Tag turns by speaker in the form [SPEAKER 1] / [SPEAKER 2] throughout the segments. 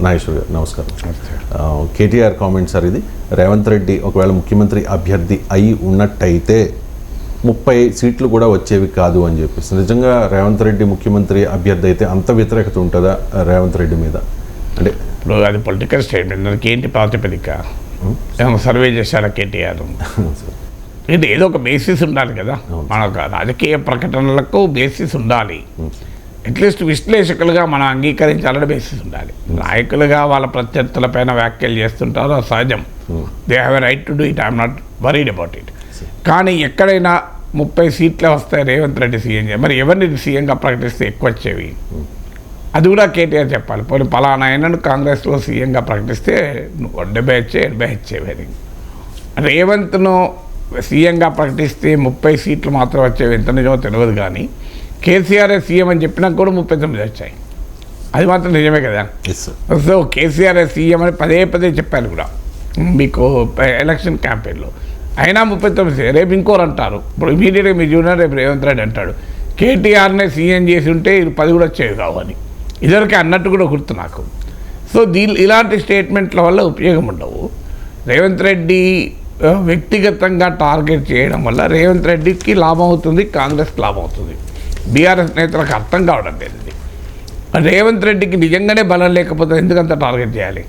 [SPEAKER 1] నాగేశ్వర్ గారు నమస్కారం. KTR comment sir ఇది. రేవంత్ రెడ్డి ఒకవేళ ముఖ్యమంత్రి అభ్యర్థి అయి ఉన్నట్టయితే 30 సీట్లు కూడా వచ్చేవి కాదు అని చెప్పేసి. నిజంగా రేవంత్ రెడ్డి ముఖ్యమంత్రి అభ్యర్థి అయితే అంత వ్యతిరేకత ఉంటుందా రేవంత్ రెడ్డి మీద? అంటే
[SPEAKER 2] ఇప్పుడు అది పొలిటికల్ స్టేట్మెంట్, దానికి ఏంటి ప్రాతిపదిక? సర్వే చేశారా కేటీఆర్? ఇది ఏదో ఒక బేసిస్ ఉండాలి కదా, మనకు రాజకీయ ప్రకటనలకు బేసిస్ ఉండాలి. అట్లీస్ట్ విశ్లేషకులుగా మనం అంగీకరించాలని బేసిస్ ఉండాలి. నాయకులుగా వాళ్ళ ప్రత్యర్థులపైన వ్యాఖ్యలు చేస్తుంటారు, సహజం. They have a right to do it, I'm not worried about it. కానీ ఎక్కడైనా 30 సీట్లే వస్తాయి రేవంత్ రెడ్డి సీఎం. మరి ఎవరిని సీఎంగా ప్రకటిస్తే ఎక్కువ వచ్చేవి? అది కూడా కేటీఆర్ చెప్పాలి. పోనీ పలానా ఆయనను కాంగ్రెస్లో సీఎంగా ప్రకటిస్తే 70 వచ్చేవి. రేవంత్ను సీఎంగా ప్రకటిస్తే 30 సీట్లు మాత్రం వచ్చేవి. ఎంత నిజమో తెలియదు, కానీ కేసీఆర్ సీఎం అని చెప్పినా కూడా 39 వచ్చాయి. అది మాత్రం నిజమే కదా. సో కేసీఆర్ సీఎం అని పదే చెప్పారు కూడా మీకు ఎలక్షన్ క్యాంపెయిన్లో. అయినా 39. రేపు ఇంకోరు అంటారు. ఇప్పుడు ఇమీడియట్గా మీ జూనియర్ రేపు రేవంత్ రెడ్డి అంటాడు కేటీఆర్నే సీఎం చేసి ఉంటే 10 కూడా వచ్చేవి కావని. ఇదివరకే అన్నట్టు కూడా గుర్తు నాకు. సో ఇలాంటి స్టేట్మెంట్ల వల్ల ఉపయోగం ఉండవు. రేవంత్ రెడ్డి వ్యక్తిగతంగా టార్గెట్ చేయడం వల్ల రేవంత్ రెడ్డికి లాభం అవుతుంది, కాంగ్రెస్కి లాభం అవుతుంది. బీఆర్ఎస్ నేతలకు అర్థం కావడం లేదు. రేవంత్ రెడ్డికి నిజంగానే బలం లేకపోతే ఎందుకంత టార్గెట్ చేయాలి?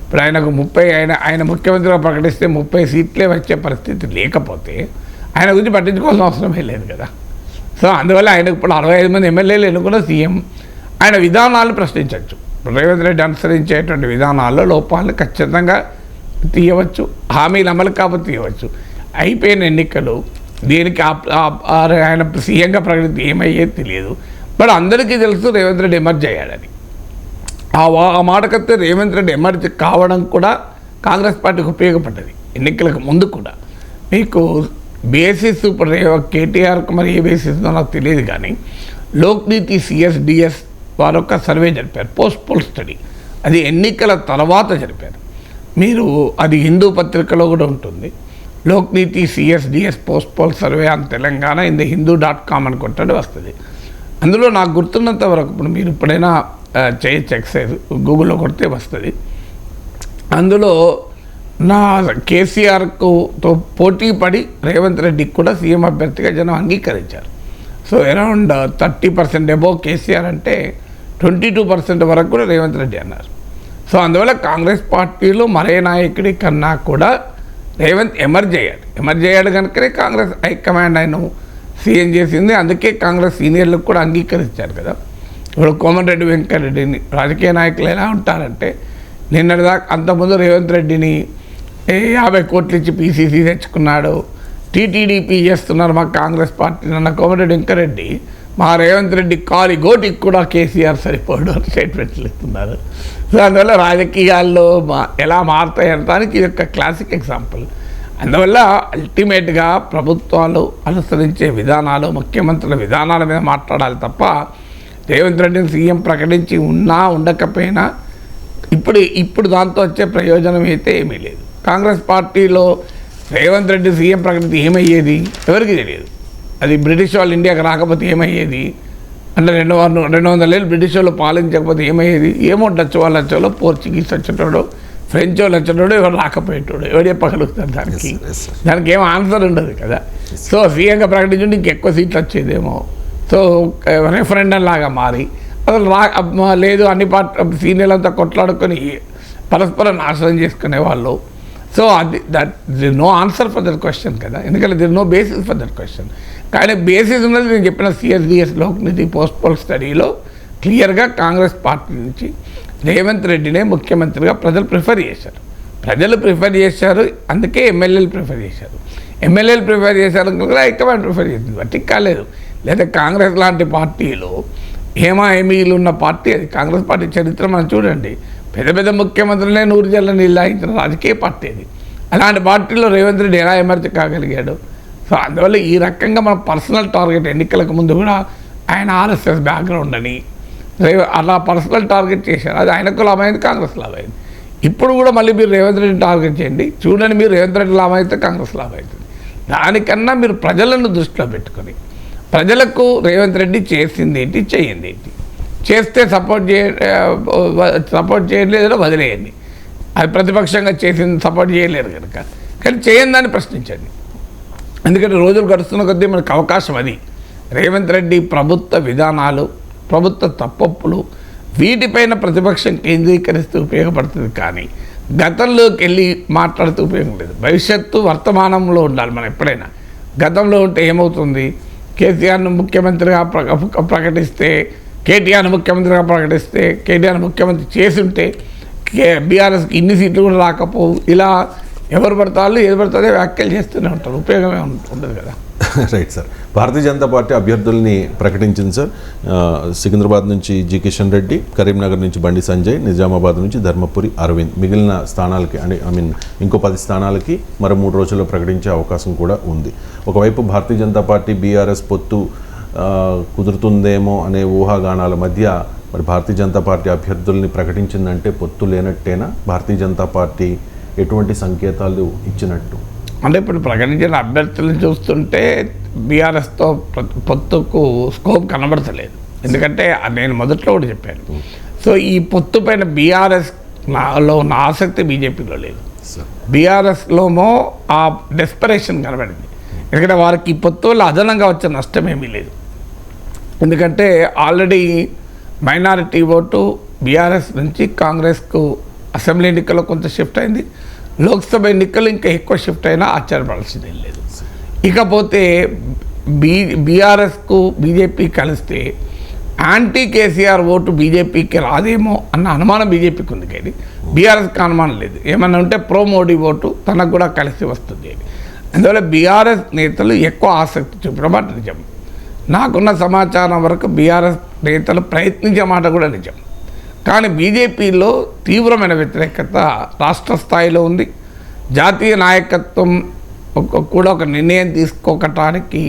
[SPEAKER 2] ఇప్పుడు ఆయనకు 30 ఆయన ముఖ్యమంత్రిగా ప్రకటిస్తే 30 సీట్లే వచ్చే పరిస్థితి లేకపోతే ఆయన గురించి పట్టించుకోవాల్సిన అవసరమే లేదు కదా. సో అందువల్ల ఆయనకు ఇప్పుడు 65 మంది ఎమ్మెల్యేలు ఎన్నుకున్న సీఎం ఆయన విధానాలను ప్రశ్నించవచ్చు. రేవంత్ రెడ్డి అనుసరించేటువంటి విధానాల్లో లోపాలను ఖచ్చితంగా తీయవచ్చు, హామీలు అమలు కాకపోతే తీయవచ్చు. అయిపోయిన ఎన్నికలు దీనికి ఆయన సీఎంగా ప్రకటిస్తే ఏమయ్యేది తెలియదు. బట్ అందరికీ తెలుసు రేవంత్ రెడ్డి ఎమర్జ్ అయ్యాడని. ఆ మాటకైతే రేవంత్ రెడ్డి ఎమర్జ్ కావడం కూడా కాంగ్రెస్ పార్టీకి ఉపయోగపడ్డది. ఎన్నికలకు ముందు కూడా మీకు బేసిస్ ఇప్పుడు కేటీఆర్కి మరి ఏ బేసిస్ నాకు తెలియదు, కానీ లోక్నీతి CSDS వారు ఒక సర్వే జరిపారు, పోస్ట్ పోల్ స్టడీ. అది ఎన్నికల తర్వాత జరిపారు. మీరు అది హిందూ పత్రికలో కూడా ఉంటుంది. Lokniti CSDS post poll survey on Telangana in hindu.com అని కొట్టండి వస్తుంది. అందులో నాకు గుర్తున్నంత వరకు ఇప్పుడు మీరు ఎప్పుడైనా చేయొచ్చు, ఎక్సైజ్ గూగుల్లో కొడితే వస్తుంది. అందులో నా కేసీఆర్తో పోటీ పడి రేవంత్ రెడ్డికి కూడా సీఎం అభ్యర్థిగా జనం అంగీకరించారు. సో అరౌండ్ 30% అబోవ్ కేసీఆర్ అంటే 22% వరకు కూడా రేవంత్ రెడ్డి అన్నారు. సో అందువల్ల కాంగ్రెస్ పార్టీలో మరే నాయకుడి కన్నా కూడా రేవంత్ ఎమర్జ్ అయ్యాడు కనుకనే కాంగ్రెస్ హైకమాండ్ ఆయన సీఎం చేసింది. అందుకే కాంగ్రెస్ సీనియర్లకు కూడా అంగీకరించారు కదా. ఇప్పుడు కోమటిరెడ్డి వెంకటరెడ్డిని రాజకీయ నాయకులు ఎలా ఉంటారంటే, నిన్నటిదాకా అంతకుముందు రేవంత్ రెడ్డిని 50 కోట్లు ఇచ్చి PCC తెచ్చుకున్నాడు, TTDP చేస్తున్నారు మా కాంగ్రెస్ పార్టీ అన్న కోమటిరెడ్డి వెంకటరెడ్డి మా రేవంత్ రెడ్డి కాలి గోటికి కూడా కేసీఆర్ సరిపోడు అని స్టేట్మెంట్లు ఇస్తున్నారు. సో అందువల్ల రాజకీయాల్లో ఎలా మారుతాయి అనడానికి ఇది ఒక క్లాసిక్ ఎగ్జాంపుల్. అందువల్ల అల్టిమేట్గా ప్రభుత్వాలు అనుసరించే విధానాలు, ముఖ్యమంత్రుల విధానాల మీద మాట్లాడాలి తప్ప రేవంత్ రెడ్డిని సీఎం ప్రకటించి ఉన్నా ఉండకపోయినా ఇప్పుడు దాంతో వచ్చే ప్రయోజనం అయితే ఏమీ లేదు. కాంగ్రెస్ పార్టీలో రేవంత్ రెడ్డి సీఎం ప్రకటించి ఏమయ్యేది ఎవరికి తెలియదు. అది బ్రిటిష్ వాళ్ళు ఇండియాకి రాకపోతే ఏమయ్యేది, అంటే 200 ఏళ్ళు బ్రిటిష్ వాళ్ళు పాలించకపోతే ఏమయ్యేది, ఏమో డచ్ వాళ్ళు వచ్చేవాళ్ళు, పోర్చుగీస్ వచ్చేటోడు, ఫ్రెంచ్ వాళ్ళు వచ్చేటోడు, ఎవరు రాకపోయేటోడు, ఎవరు చెప్పగలుగుతారు దానికి ఏమో ఆన్సర్ ఉండదు కదా. సో సీఎంగా ప్రకటించుంటే ఇంకెక్కువ సీట్లు వచ్చేదేమో. సో రెఫరెండం లాగా మారి అసలు లేదు అన్ని పార్టీ సీనియర్లంతా కొట్లాడుకొని పరస్పరం నాశనం చేసుకునే వాళ్ళు. So there no answer for that question కదా, ఎందుకంటే there no basis for that question. కానీ బేసిస్ ఉన్నది నేను చెప్పిన CSDS లోక్నీతి పోస్ట్ పోల్ స్టడీలో క్లియర్గా కాంగ్రెస్ పార్టీ నుంచి రేవంత్ రెడ్డినే ముఖ్యమంత్రిగా ప్రజలు ప్రిఫర్ చేశారు. అందుకే ఎమ్మెల్యేలు ప్రిఫర్ చేశారు. కూడా హైకమాండ్ ప్రిఫర్ చేసింది, బట్టి కాలేదు. లేదా కాంగ్రెస్ లాంటి పార్టీలు ఏమీలు ఉన్న పార్టీ అది. కాంగ్రెస్ పార్టీ చరిత్ర మనం చూడండి, పెద్ద ముఖ్యమంత్రులనే 100 జల్ల నీళ్ళాయించిన రాజకీయ పార్టీ అది. అలాంటి పార్టీలో రేవంత్ రెడ్డి ఎలా ఎమర్జ్ కాగలిగాడు? సో అందువల్ల ఈ రకంగా మన పర్సనల్ టార్గెట్ ఎన్నికలకు ముందు కూడా ఆయన RSS బ్యాక్గ్రౌండ్ అని అలా పర్సనల్ టార్గెట్ చేశారు. అది ఆయనకు లాభమైంది, కాంగ్రెస్ లాభమైంది. ఇప్పుడు కూడా మళ్ళీ మీరు రేవంత్ రెడ్డి టార్గెట్ చేయండి, చూడండి మీరు రేవంత్ రెడ్డి లాభమైతే కాంగ్రెస్ లాభమవుతుంది. దానికన్నా మీరు ప్రజలను దృష్టిలో పెట్టుకొని ప్రజలకు రేవంత్ రెడ్డి చేసింది ఏంటి, చేయింది ఏంటి, చేస్తే సపోర్ట్ చేయలేదో వదిలేయండి, అది ప్రతిపక్షంగా చేసింది సపోర్ట్ చేయలేరు కనుక. కానీ చేయందని ప్రశ్నించండి. ఎందుకంటే రోజులు గడుస్తున్న కొద్దీ మనకు అవకాశం అది. రేవంత్ రెడ్డి ప్రభుత్వ విధానాలు, ప్రభుత్వ తప్పొప్పులు, వీటిపైన ప్రతిపక్షం కేంద్రీకరిస్తూ ఉపయోగపడుతుంది. కానీ గతంలోకి వెళ్ళి మాట్లాడుతూ ఉపయోగం లేదు. భవిష్యత్తు వర్తమానంలో ఉండాలి మనం ఎప్పుడైనా. గతంలో ఉంటే ఏమవుతుంది, కేసీఆర్ను ముఖ్యమంత్రిగా ప్రకటిస్తే, కేటీఆర్ను ముఖ్యమంత్రిగా ప్రకటిస్తే, కేటీఆర్ను ముఖ్యమంత్రి చేసుంటే బీఆర్ఎస్కి ఇన్ని సీట్లు కూడా రాకపోవు. ఇలా ఎవరు పడతాళ్ళు ఏది పడుతుందో వ్యాఖ్యలు చేస్తూనే ఉంటారు, ఉపయోగమే ఉండదు కదా.
[SPEAKER 1] Right sir. Bharatiya Janata party అభ్యర్థుల్ని ప్రకటించింది సార్. సికింద్రాబాద్ నుంచి జి కిషన్ రెడ్డి, కరీంనగర్ నుంచి బండి సంజయ్, నిజామాబాద్ నుంచి ధర్మపురి అరవింద్. మిగిలిన స్థానాలకి ఇంకో 10 స్థానాలకి మరో 3 రోజుల్లో ప్రకటించే అవకాశం కూడా ఉంది. ఒకవైపు భారతీయ జనతా పార్టీ బీఆర్ఎస్ పొత్తు కుదురుతుందేమో అనే ఊహాగానాల మధ్య మరి భారతీయ జనతా పార్టీ అభ్యర్థుల్ని ప్రకటించిందంటే పొత్తు లేనట్టేనా? భారతీయ జనతా పార్టీ ఎటువంటి సంకేతాలు ఇచ్చినట్టు?
[SPEAKER 2] అంటే ఇప్పుడు ప్రకటించిన అభ్యర్థులను చూస్తుంటే బీఆర్ఎస్తో పొత్తుకు స్కోప్ కనబడతలేదు. ఎందుకంటే నేను మొదట్లో కూడా చెప్పాను. సో ఈ పొత్తు పైన బీఆర్ఎస్లో ఉన్న ఆసక్తి బీజేపీలో లేదు. బీఆర్ఎస్లోమో ఆ డెస్పరేషన్ కనబడింది. ఎందుకంటే వారికి ఈ పొత్తు వల్ల అదనంగా వచ్చే నష్టం ఏమీ లేదు. ఎందుకంటే ఆల్రెడీ మైనారిటీ ఓటు బీఆర్ఎస్ నుంచి కాంగ్రెస్కు అసెంబ్లీ ఎన్నికల్లో కొంత షిఫ్ట్ అయింది. లోక్సభ ఎన్నికలు ఇంకా ఎక్కువ షిఫ్ట్ అయినా ఆశ్చర్యపడాల్సిందేం లేదు. ఇకపోతే బీఆర్ఎస్కు బీజేపీ కలిస్తే యాంటీ కేసీఆర్ ఓటు బీజేపీకి రాదేమో అన్న అనుమానం బీజేపీకి ఉంది. కానీ బీఆర్ఎస్కి అనుమానం లేదు. ఏమన్నా ఉంటే ప్రో మోడీ ఓటు తనకు కూడా కలిసి వస్తుంది అని. అందువల్ల బీఆర్ఎస్ నేతలు ఎక్కువ ఆసక్తి చూపడం మాట నిజం. నాకున్న సమాచారం వరకు బీఆర్ఎస్ నేతలు ప్రయత్నించే మాట కూడా నిజం. కానీ బీజేపీలో తీవ్రమైన వ్యతిరేకత రాష్ట్ర స్థాయిలో ఉంది. జాతీయ నాయకత్వం కూడా ఒక నిర్ణయం తీసుకోవటానికి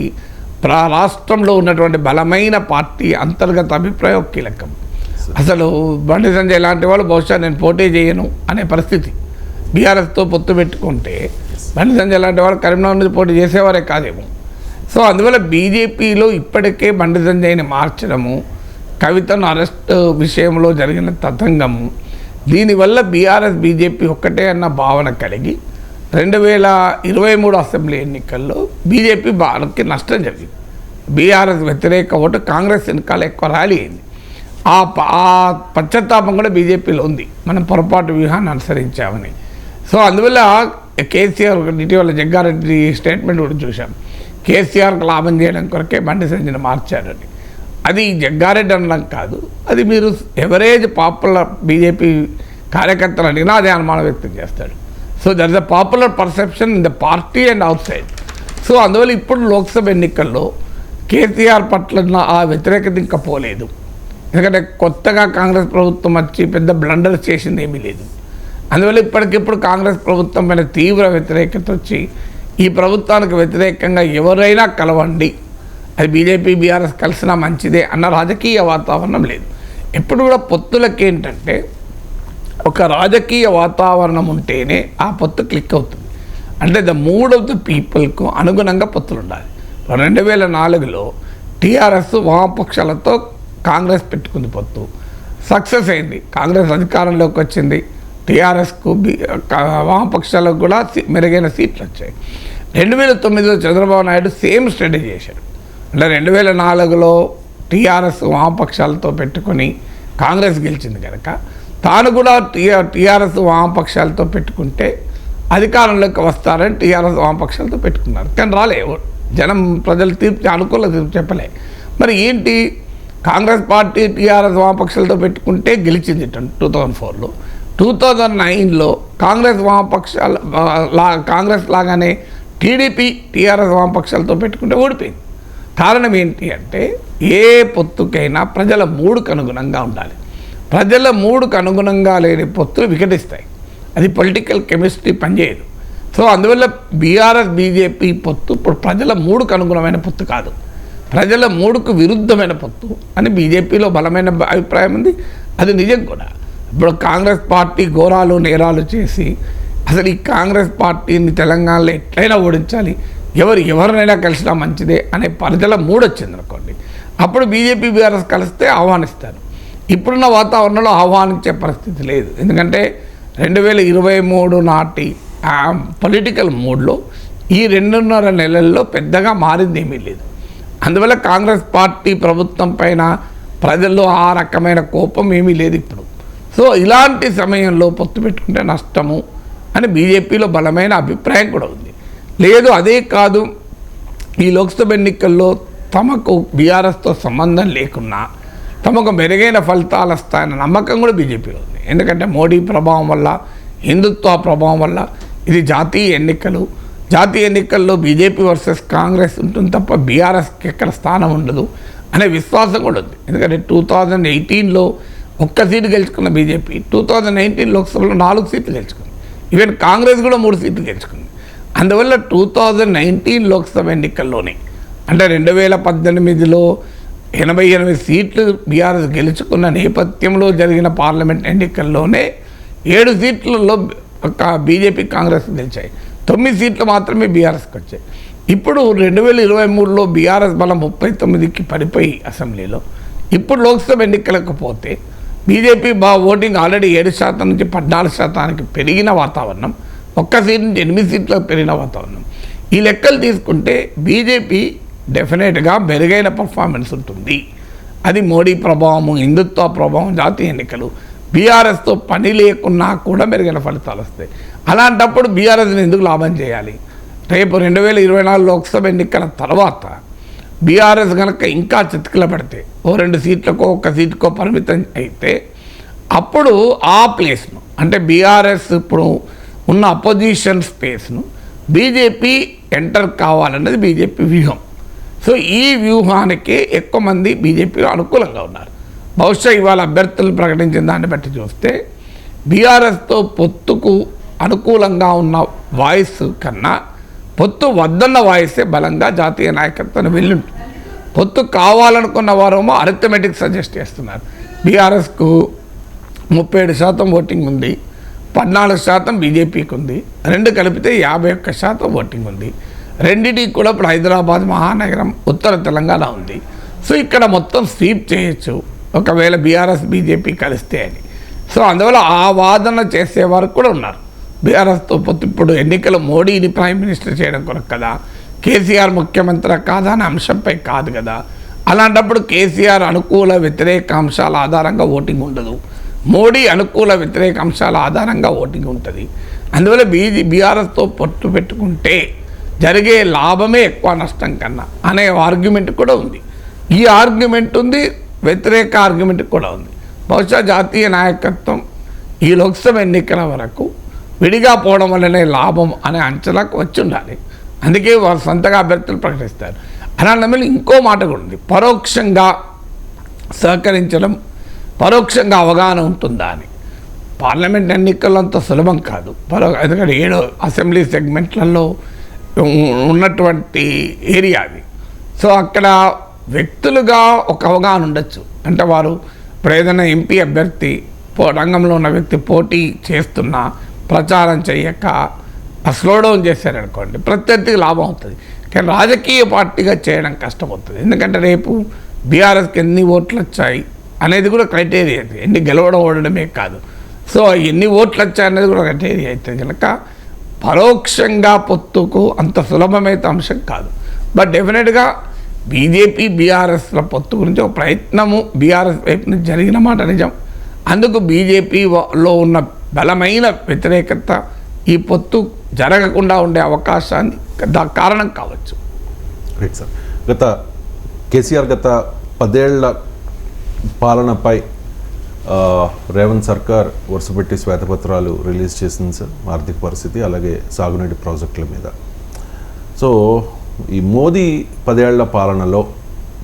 [SPEAKER 2] రాష్ట్రంలో ఉన్నటువంటి బలమైన పార్టీ అంతర్గత అభిప్రాయం కీలకం. అసలు బండి సంజయ్ లాంటి వాళ్ళు బహుశా నేను పోటీ చేయను అనే పరిస్థితి. బీఆర్ఎస్తో పొత్తు పెట్టుకుంటే బండి సంజయ్ లాంటి వాళ్ళు కరీంనగర్ నుంచి పోటీ చేసేవారే కాదేమో. సో అందువల్ల బీజేపీలో ఇప్పటికే బండి సంజయ్ని మార్చడము, కవితను అరెస్ట్ విషయంలో జరిగిన తతంగము, దీనివల్ల బీఆర్ఎస్ బీజేపీ ఒక్కటే అన్న భావన కలిగి 2023 అసెంబ్లీ ఎన్నికల్లో బీజేపీ భారత్కి నష్టం జరిగింది. బీఆర్ఎస్ వ్యతిరేక ఓటు కాంగ్రెస్ వెనకాల ఎక్కువ ర్యాలీ అయింది. ఆ పశ్చాత్తాపం కూడా బీజేపీలో ఉంది, మనం పొరపాటు వ్యూహాన్ని అనుసరించామని. సో అందువల్ల కేసీఆర్ ఇటీవల జగ్గారెడ్డి స్టేట్మెంట్ కూడా చూశాం. కేసీఆర్కి లాభం చేయడం కొరకే బండి సంజయ్ని మార్చారని. అది జగ్గారెడ్డి అనడం కాదు, అది మీరు ఎవరేజ్ పాపులర్ బీజేపీ కార్యకర్తలు అడిగినా అదే అనుమానం వ్యక్తం చేస్తాడు. So that is the popular perception in the party and out side. So అందువల్ల ఇప్పుడు లోక్సభ ఎన్నికల్లో కేసీఆర్ పట్ల ఆ వ్యతిరేకత ఇంకా పోలేదు. ఎందుకంటే కొత్తగా కాంగ్రెస్ ప్రభుత్వం వచ్చి పెద్ద బ్లండర్ చేసింది ఏమీ లేదు. అందువల్ల ఇప్పటికిప్పుడు కాంగ్రెస్ ప్రభుత్వం పైన తీవ్ర వ్యతిరేకత వచ్చి ఈ ప్రభుత్వానికి వ్యతిరేకంగా ఎవరైనా కలవండి, అది బీజేపీ బీఆర్ఎస్ కలిసినా మంచిదే అన్న రాజకీయ వాతావరణం లేదు. ఎప్పుడు కూడా పొత్తులకి ఏంటంటే ఒక రాజకీయ వాతావరణం ఉంటేనే ఆ పొత్తు క్లిక్ అవుతుంది. అంటే ద మూడ్ ఆఫ్ ద పీపుల్కు అనుగుణంగా పొత్తులు ఉండాలి. 2004లో టీఆర్ఎస్ వామపక్షాలతో కాంగ్రెస్ పెట్టుకుంది పొత్తు, సక్సెస్ అయింది. కాంగ్రెస్ అధికారంలోకి వచ్చింది, టీఆర్ఎస్కు వామపక్షాలకు కూడా మెరుగైన సీట్లు వచ్చాయి. 2009లో చంద్రబాబు నాయుడు సేమ్ స్ట్రాటజీ చేశాడు. అంటే 2004లో టీఆర్ఎస్ వామపక్షాలతో పెట్టుకొని కాంగ్రెస్ గెలిచింది కనుక తాను కూడా టీఆర్ఎస్ వామపక్షాలతో పెట్టుకుంటే అధికారంలోకి వస్తారని టీఆర్ఎస్ వామపక్షాలతో పెట్టుకున్నారు. కానీ రాలే, జనం ప్రజలు తీర్పు అనుకూల తీర్పు చెప్పలే. మరి ఏంటి, కాంగ్రెస్ పార్టీ టీఆర్ఎస్ వామపక్షాలతో పెట్టుకుంటే గెలిచింది 2004లో. 2009లో కాంగ్రెస్ లాగానే టీడీపీ టీఆర్ఎస్ వామపక్షాలతో పెట్టుకుంటే ఓడిపోయింది. కారణం ఏంటి అంటే ఏ పొత్తుకైనా ప్రజల మూడుకు అనుగుణంగా ఉండాలి. ప్రజల మూడుకు అనుగుణంగా లేని పొత్తులు వికటిస్తాయి. అది పొలిటికల్ కెమిస్ట్రీ పనిచేయదు. సో అందువల్ల బీఆర్ఎస్ బీజేపీ పొత్తు ఇప్పుడు ప్రజల మూడుకు అనుగుణమైన పొత్తు కాదు, ప్రజల మూడుకు విరుద్ధమైన పొత్తు అని బీజేపీలో బలమైన అభిప్రాయం ఉంది. అది నిజం కూడా. ఇప్పుడు కాంగ్రెస్ పార్టీ ఘోరాలు నేరాలు చేసి అసలు ఈ కాంగ్రెస్ పార్టీని తెలంగాణలో ఎట్లయినా ఓడించాలి, ఎవరినైనా కలిసినా మంచిదే అనే ప్రజల మూడు వచ్చింది అనుకోండి, అప్పుడు బీజేపీ బీఆర్ఎస్ కలిస్తే ఆహ్వానిస్తారు. ఇప్పుడున్న వాతావరణంలో ఆహ్వానించే పరిస్థితి లేదు. ఎందుకంటే 2023 నాటి పొలిటికల్ మూడ్లో ఈ 2.5 నెలల్లో పెద్దగా మారింది ఏమీ లేదు. అందువల్ల కాంగ్రెస్ పార్టీ ప్రభుత్వం పైన ప్రజల్లో ఆ రకమైన కోపం ఏమీ లేదు ఇప్పుడు. సో ఇలాంటి సమయంలో పొత్తు పెట్టుకుంటే నష్టము అని బీజేపీలో బలమైన అభిప్రాయం కూడా ఉంది. లేదు అదే కాదు, ఈ లోక్సభ ఎన్నికల్లో తమకు బీఆర్ఎస్తో సంబంధం లేకున్నా తమకు మెరుగైన ఫలితాలు వస్తాయన్న నమ్మకం కూడా బీజేపీలో ఉంది. ఎందుకంటే మోడీ ప్రభావం వల్ల, హిందుత్వ ప్రభావం వల్ల ఇది జాతీయ ఎన్నికలు. జాతీయ ఎన్నికల్లో బీజేపీ వర్సెస్ కాంగ్రెస్ ఉంటుంది తప్ప బీఆర్ఎస్కి ఎక్కడ స్థానం ఉండదు అనే విశ్వాసం కూడా ఉంది. ఎందుకంటే 2018లో 1 సీటు గెలుచుకున్న బీజేపీ 2019 లోక్సభలో 4 సీట్లు గెలుచుకుంది. ఈవెన్ కాంగ్రెస్ కూడా 3 సీట్లు గెలుచుకుంది. అందువల్ల 2019 లోక్సభ ఎన్నికల్లోనే అంటే 2018లో 88 సీట్లు బీఆర్ఎస్ గెలుచుకున్న నేపథ్యంలో జరిగిన పార్లమెంట్ ఎన్నికల్లోనే 7 సీట్లలో బీజేపీ కాంగ్రెస్ గెలిచాయి. 9 సీట్లు మాత్రమే బీఆర్ఎస్కి వచ్చాయి. ఇప్పుడు 2023లో బీఆర్ఎస్ బలం 39కి పడిపోయి అసెంబ్లీలో, ఇప్పుడు లోక్సభ ఎన్నికలకు పోతే బీజేపీ ఓటింగ్ ఆల్రెడీ 7% నుంచి 14% పెరిగిన వాతావరణం, 1 సీట్ నుంచి 8 సీట్లకు పెరిగిన వాతావరణం. ఈ లెక్కలు తీసుకుంటే బీజేపీ డెఫినెట్గా మెరుగైన పర్ఫార్మెన్స్ ఉంటుంది. అది మోడీ ప్రభావము, హిందుత్వ ప్రభావం, జాతీయ ఎన్నికలు, బీఆర్ఎస్తో పని లేకున్నా కూడా మెరుగైన ఫలితాలు వస్తాయి. అలాంటప్పుడు బీఆర్ఎస్ని ఎందుకు లాభం చేయాలి? రేపు 2024 లోక్సభ ఎన్నికల తర్వాత బీఆర్ఎస్ కనుక ఇంకా చితికిల పడితే 2 సీట్లకో 1 సీటుకో పరిమితం అయితే అప్పుడు ఆ ప్లేస్ను అంటే బీఆర్ఎస్ ఇప్పుడు ఉన్న అపోజిషన్ స్పేస్ను బీజేపీ ఎంటర్ కావాలన్నది బీజేపీ వ్యూహం. సో ఈ వ్యూహానికి ఎక్కువ మంది బీజేపీ అనుకూలంగా ఉన్నారు. బహుశా ఇవాళ అభ్యర్థులు ప్రకటించిన దాన్ని బట్టి చూస్తే బీఆర్ఎస్తో పొత్తుకు అనుకూలంగా ఉన్న వాయిస్ కన్నా పొత్తు వద్దన్న వాయిసే బలంగా జాతీయ నాయకత్వాన్ని వెళ్ళుంటుంది. పొత్తు కావాలనుకున్న వారేమో అరిథమెటిక్ సజెస్ట్ చేస్తున్నారు. బీఆర్ఎస్కు 37% ఓటింగ్ ఉంది, 14% బీజేపీకి ఉంది, 2 కలిపితే 51% ఓటింగ్ ఉంది. రెండింటికి కూడా ఇప్పుడు హైదరాబాద్ మహానగరం, ఉత్తర తెలంగాణ ఉంది. సో ఇక్కడ మొత్తం స్వీప్ చేయొచ్చు ఒకవేళ బీఆర్ఎస్ బీజేపీ కలిస్తే అని. సో అందువల్ల ఆ వాదన చేసేవారు కూడా ఉన్నారు. బీఆర్ఎస్తో పొత్తు ఇప్పుడు ఎన్నికలు మోడీని ప్రైమ్ మినిస్టర్ చేయడం కొరకు కదా, కేసీఆర్ ముఖ్యమంత్రి కాదా అనే అంశంపై కాదు కదా. అలాంటప్పుడు కేసీఆర్ అనుకూల వ్యతిరేక అంశాల ఆధారంగా ఓటింగ్ ఉండదు, మోడీ అనుకూల వ్యతిరేక అంశాల ఆధారంగా ఓటింగ్ ఉంటుంది. అందువల్ల బీఆర్ఎస్తో పొత్తు పెట్టుకుంటే జరిగే లాభమే ఎక్కువ నష్టం కన్నా అనే ఆర్గ్యుమెంట్ కూడా ఉంది. ఈ ఆర్గ్యుమెంట్ ఉంది, వ్యతిరేక ఆర్గ్యుమెంట్ కూడా ఉంది. బహుశా జాతీయ నాయకత్వం ఈ లోక్సభ ఎన్నికల వరకు విడిగా పోవడం వల్లనే లాభం అనే అంచనాకు వచ్చి ఉండాలి. అందుకే వారు సొంతగా అభ్యర్థులు ప్రకటిస్తారు. అలాంటి ఇంకో మాట కూడా ఉంది, పరోక్షంగా సహకరించడం, పరోక్షంగా అవగాహన ఉంటుందా అని. పార్లమెంట్ ఎన్నికల్లో అంత సులభం కాదు. ఎందుకంటే 7 అసెంబ్లీ సెగ్మెంట్లలో ఉన్నటువంటి ఏరియా అది. సో అక్కడ వ్యక్తులుగా ఒక అవగాహన ఉండొచ్చు. అంటే వారు ఇప్పుడు ఏదైనా ఎంపీ అభ్యర్థి రంగంలో ఉన్న వ్యక్తి పోటీ చేస్తున్నా ప్రచారం చేయక స్లో డౌన్ చేశారనుకోండి, ప్రత్యర్థికి లాభం అవుతుంది. కానీ రాజకీయ పార్టీగా చేయడం కష్టమవుతుంది. ఎందుకంటే రేపు బీఆర్ఎస్కి ఎన్ని ఓట్లు వచ్చాయి అనేది కూడా క్రైటీరియా, ఎన్ని గెలవడం ఓడడమే కాదు. సో ఎన్ని ఓట్లు వచ్చాయనేది కూడా క్రైటీరియా అవుతుంది. కనుక పరోక్షంగా పొత్తుకు అంత సులభమైతే అంశం కాదు. బట్ డెఫినెట్గా బీజేపీ బీఆర్ఎస్ల పొత్తు గురించి ఒక ప్రయత్నము బీఆర్ఎస్ వైపు నుంచి జరిగిన మాట నిజం. అందుకు బీజేపీలో ఉన్న బలమైన వ్యతిరేకత ఈ పొత్తు జరగకుండా ఉండే అవకాశాన్ని కారణం కావచ్చు.
[SPEAKER 1] రైట్ సార్, కేసీఆర్ గత 10 ఏళ్ల పాలనపై రేవంత్ సర్కార్ వరుసపెట్టి శ్వేతపత్రాలు రిలీజ్ చేసింది సార్, ఆర్థిక పరిస్థితి అలాగే సాగునీటి ప్రాజెక్టుల మీద. సో ఈ మోదీ 10 ఏళ్ల పాలనలో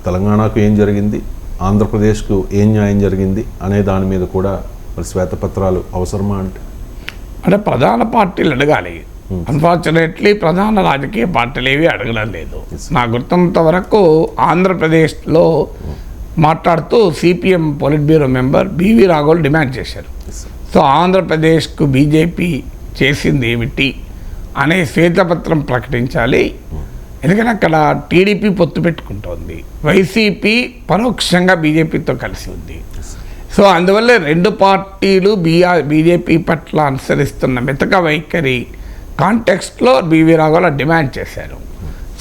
[SPEAKER 1] తెలంగాణకు ఏం జరిగింది, ఆంధ్రప్రదేశ్కు ఏం న్యాయం జరిగింది అనే దాని మీద కూడా మరి శ్వేతపత్రాలు అవసరమా అంటే
[SPEAKER 2] ప్రధాన పార్టీలు అడగాలి. అన్ఫార్చునేట్లీ ప్రధాన రాజకీయ పార్టీలు ఏవి అడగడం లేదు. నా గుర్తున్నంత వరకు ఆంధ్రప్రదేశ్లో మాట్లాడుతూ CPM politburo member BV రాఘవులు డిమాండ్ చేశారు. సో ఆంధ్రప్రదేశ్కు బీజేపీ చేసింది ఏమిటి అనే శ్వేతపత్రం ప్రకటించాలి. ఎందుకంటే అక్కడ టీడీపీ పొత్తు పెట్టుకుంటోంది, వైసీపీ పరోక్షంగా బీజేపీతో కలిసి ఉంది. సో అందువల్ల రెండు పార్టీలు బీజేపీ పట్ల అనుసరిస్తున్న మెతక వైఖరి కాంటెక్స్ట్లో బివి రాఘవ డిమాండ్ చేశారు.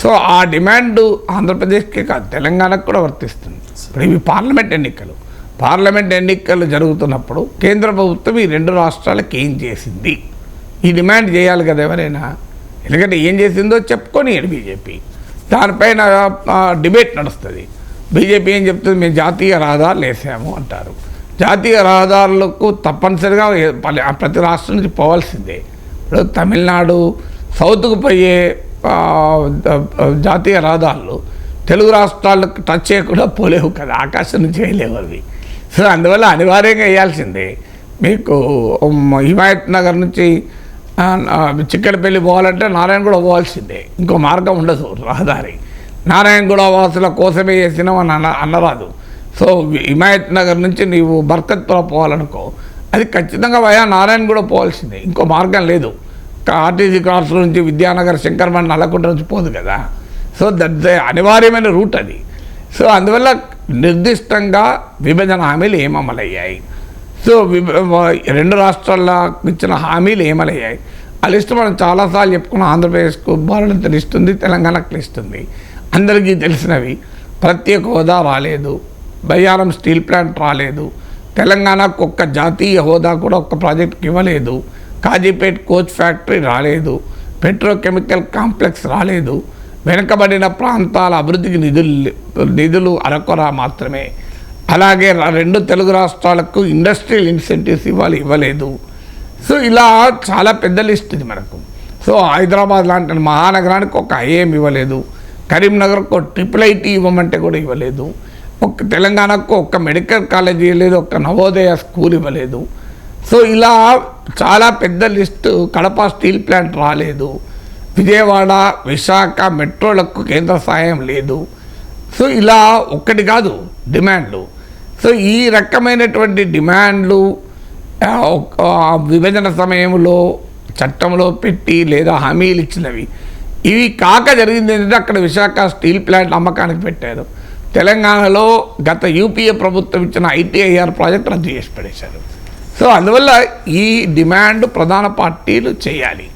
[SPEAKER 2] సో ఆ డిమాండ్ ఆంధ్రప్రదేశ్కే కాదు తెలంగాణకు కూడా వర్తిస్తుంది. ఇప్పుడు ఇవి పార్లమెంట్ ఎన్నికలు జరుగుతున్నప్పుడు కేంద్ర ప్రభుత్వం ఈ రెండు రాష్ట్రాలకు ఏం చేసింది ఈ డిమాండ్ చేయాలి కదా ఎవరైనా. ఎందుకంటే ఏం చేసిందో చెప్పుకొని బీజేపీ దానిపైన డిబేట్ నడుస్తుంది. బీజేపీ ఏం చెప్తుంది, మేము జాతీయ రహదారులు వేసాము అంటారు. జాతీయ రహదారులకు తప్పనిసరిగా ప్రతి రాష్ట్రం నుంచి పోవాల్సిందే. ఇప్పుడు తమిళనాడు సౌత్కు పోయే జాతీయ రహదారులు తెలుగు రాష్ట్రాలకు టచ్ చేయకుండా పోలేవు కదా, ఆకాశం నుంచి వేయలేవు అవి. సో అందువల్ల అనివార్యంగా వేయాల్సిందే. మీకు హిమాయత్ నగర్ నుంచి చిక్కడపల్లి పోవాలంటే నారాయణగూడ పోవాల్సిందే, ఇంకో మార్గం ఉండదు రహదారి. నారాయణగూడ వాసుల కోసమే వేసినాం అని అనరాదు. సో హిమాయత్ నగర్ నుంచి నీవు బర్కత్పుర పోవాలనుకో అది ఖచ్చితంగా వయా నారాయణగూడ పోవాల్సిందే, ఇంకో మార్గం లేదు. ఆర్టీసీ క్రాస్ నుంచి విద్యానగర్ శంకర్మణ్ నల్లకుంట నుంచి పోదు కదా. సో దట్ అనివార్యమైన రూట్ అది. సో అందువల్ల నిర్దిష్టంగా విభజన హామీలు ఏమమలయ్యాయి, సో రెండు రాష్ట్రాలకు ఇచ్చిన హామీలు ఏమలయ్యాయి ఆ లిస్టు మనం చాలాసార్లు చెప్పుకున్నాం. ఆంధ్రప్రదేశ్కు భారత లిస్ట్ ఉంది, తెలంగాణకు లిస్ట్ ఉంది, అందరికీ తెలిసినవి. ప్రత్యేక హోదా రాలేదు, బయ్యారం స్టీల్ ప్లాంట్ రాలేదు, తెలంగాణకు ఒక్క జాతీయ హోదా కూడా ఒక్క ప్రాజెక్టుకి ఇవ్వలేదు, కాజీపేట్ కోచ్ ఫ్యాక్టరీ రాలేదు, పెట్రోకెమికల్ కాంప్లెక్స్ రాలేదు, వెనుకబడిన ప్రాంతాల అభివృద్ధికి నిధులు అరకొర మాత్రమే. అలాగే రెండు తెలుగు రాష్ట్రాలకు ఇండస్ట్రియల్ ఇన్సెంటివ్స్ ఇవ్వలేదు. సో ఇలా చాలా పెద్ద లిస్ట్ ఇది మనకు. సో హైదరాబాద్ లాంటి మహానగరానికి ఒక ఐఏఎం ఇవ్వలేదు, కరీంనగర్కు IIIT ఇవ్వమంటే కూడా ఇవ్వలేదు, తెలంగాణకు ఒక్క మెడికల్ కాలేజ్ ఇవ్వలేదు, ఒక్క నవోదయ స్కూల్ ఇవ్వలేదు. సో ఇలా చాలా పెద్ద లిస్టు. కడప స్టీల్ ప్లాంట్ రాలేదు, విజయవాడ విశాఖ మెట్రోలకు కేంద్ర సహాయం లేదు. సో ఇలా ఒక్కటి కాదు డిమాండ్లు. సో ఈ రకమైనటువంటి డిమాండ్లు విభజన సమయంలో చట్టంలో పెట్టి లేదా హామీలు ఇచ్చినవి. ఇవి కాక జరిగింది ఏంటంటే అక్కడ విశాఖ స్టీల్ ప్లాంట్ అమ్మకానికి పెట్టారు. తెలంగాణలో గత యూపీఏ ప్రభుత్వం ఇచ్చిన ITIR ప్రాజెక్ట్ రద్దు చేసి పడేశారు. సో అందువల్ల ఈ డిమాండ్ ప్రధాన పార్టీలు చేయాలి.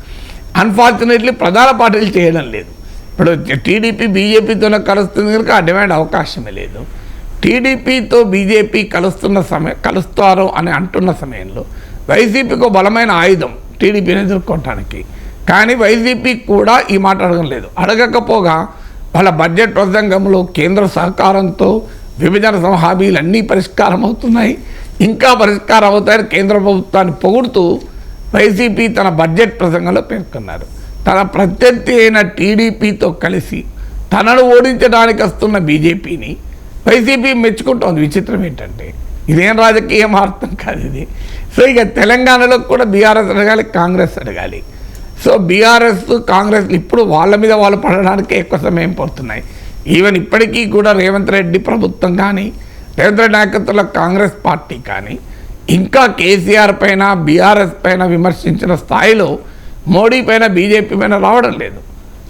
[SPEAKER 2] అన్ఫార్చునేట్లీ ప్రధాన పార్టీలు చేయడం లేదు. ఇప్పుడు టీడీపీ బీజేపీతోనే కలుస్తుంది కనుక ఆ డిమాండ్ అవకాశమే లేదు. టీడీపీతో బీజేపీ కలుస్తారు అని అంటున్న సమయంలో వైసీపీకి బలమైన ఆయుధం టీడీపీని ఎదుర్కోవటానికి. కానీ వైసీపీ కూడా ఈ మాట అడగలేదు. అడగకపోగా వాళ్ళ బడ్జెట్ ప్రసంగంలో కేంద్ర సహకారంతో విభజన హామీలు అన్నీ పరిష్కారం అవుతున్నాయి, ఇంకా పరిష్కారం అవుతాయని కేంద్ర ప్రభుత్వాన్ని పొగుడుతూ వైసీపీ తన బడ్జెట్ ప్రసంగంలో పేర్కొన్నారు. తన ప్రత్యర్థి అయిన టీడీపీతో కలిసి తనను ఓడించడానికి వస్తున్న బీజేపీని వైసీపీ మెచ్చుకుంటోంది. విచిత్రం ఏంటంటే ఇదేం రాజకీయం అర్థం కాదు ఇది. సో ఇక తెలంగాణలో కూడా బీఆర్ఎస్ అడగాలి, కాంగ్రెస్ అడగాలి. సో బీఆర్ఎస్ కాంగ్రెస్ ఇప్పుడు వాళ్ళ మీద వాళ్ళు పడడానికి ఎక్కువ సమయం పడుతున్నాయి. ఈవెన్ ఇప్పటికీ కూడా రేవంత్ రెడ్డి ప్రభుత్వం కానీ రేవంత్ రెడ్డి నాయకత్వంలో కాంగ్రెస్ పార్టీ కానీ ఇంకా కేసీఆర్ పైన బీఆర్ఎస్ పైన విమర్శించిన స్థాయిలో మోడీ పైన బీజేపీ పైన రావడం లేదు.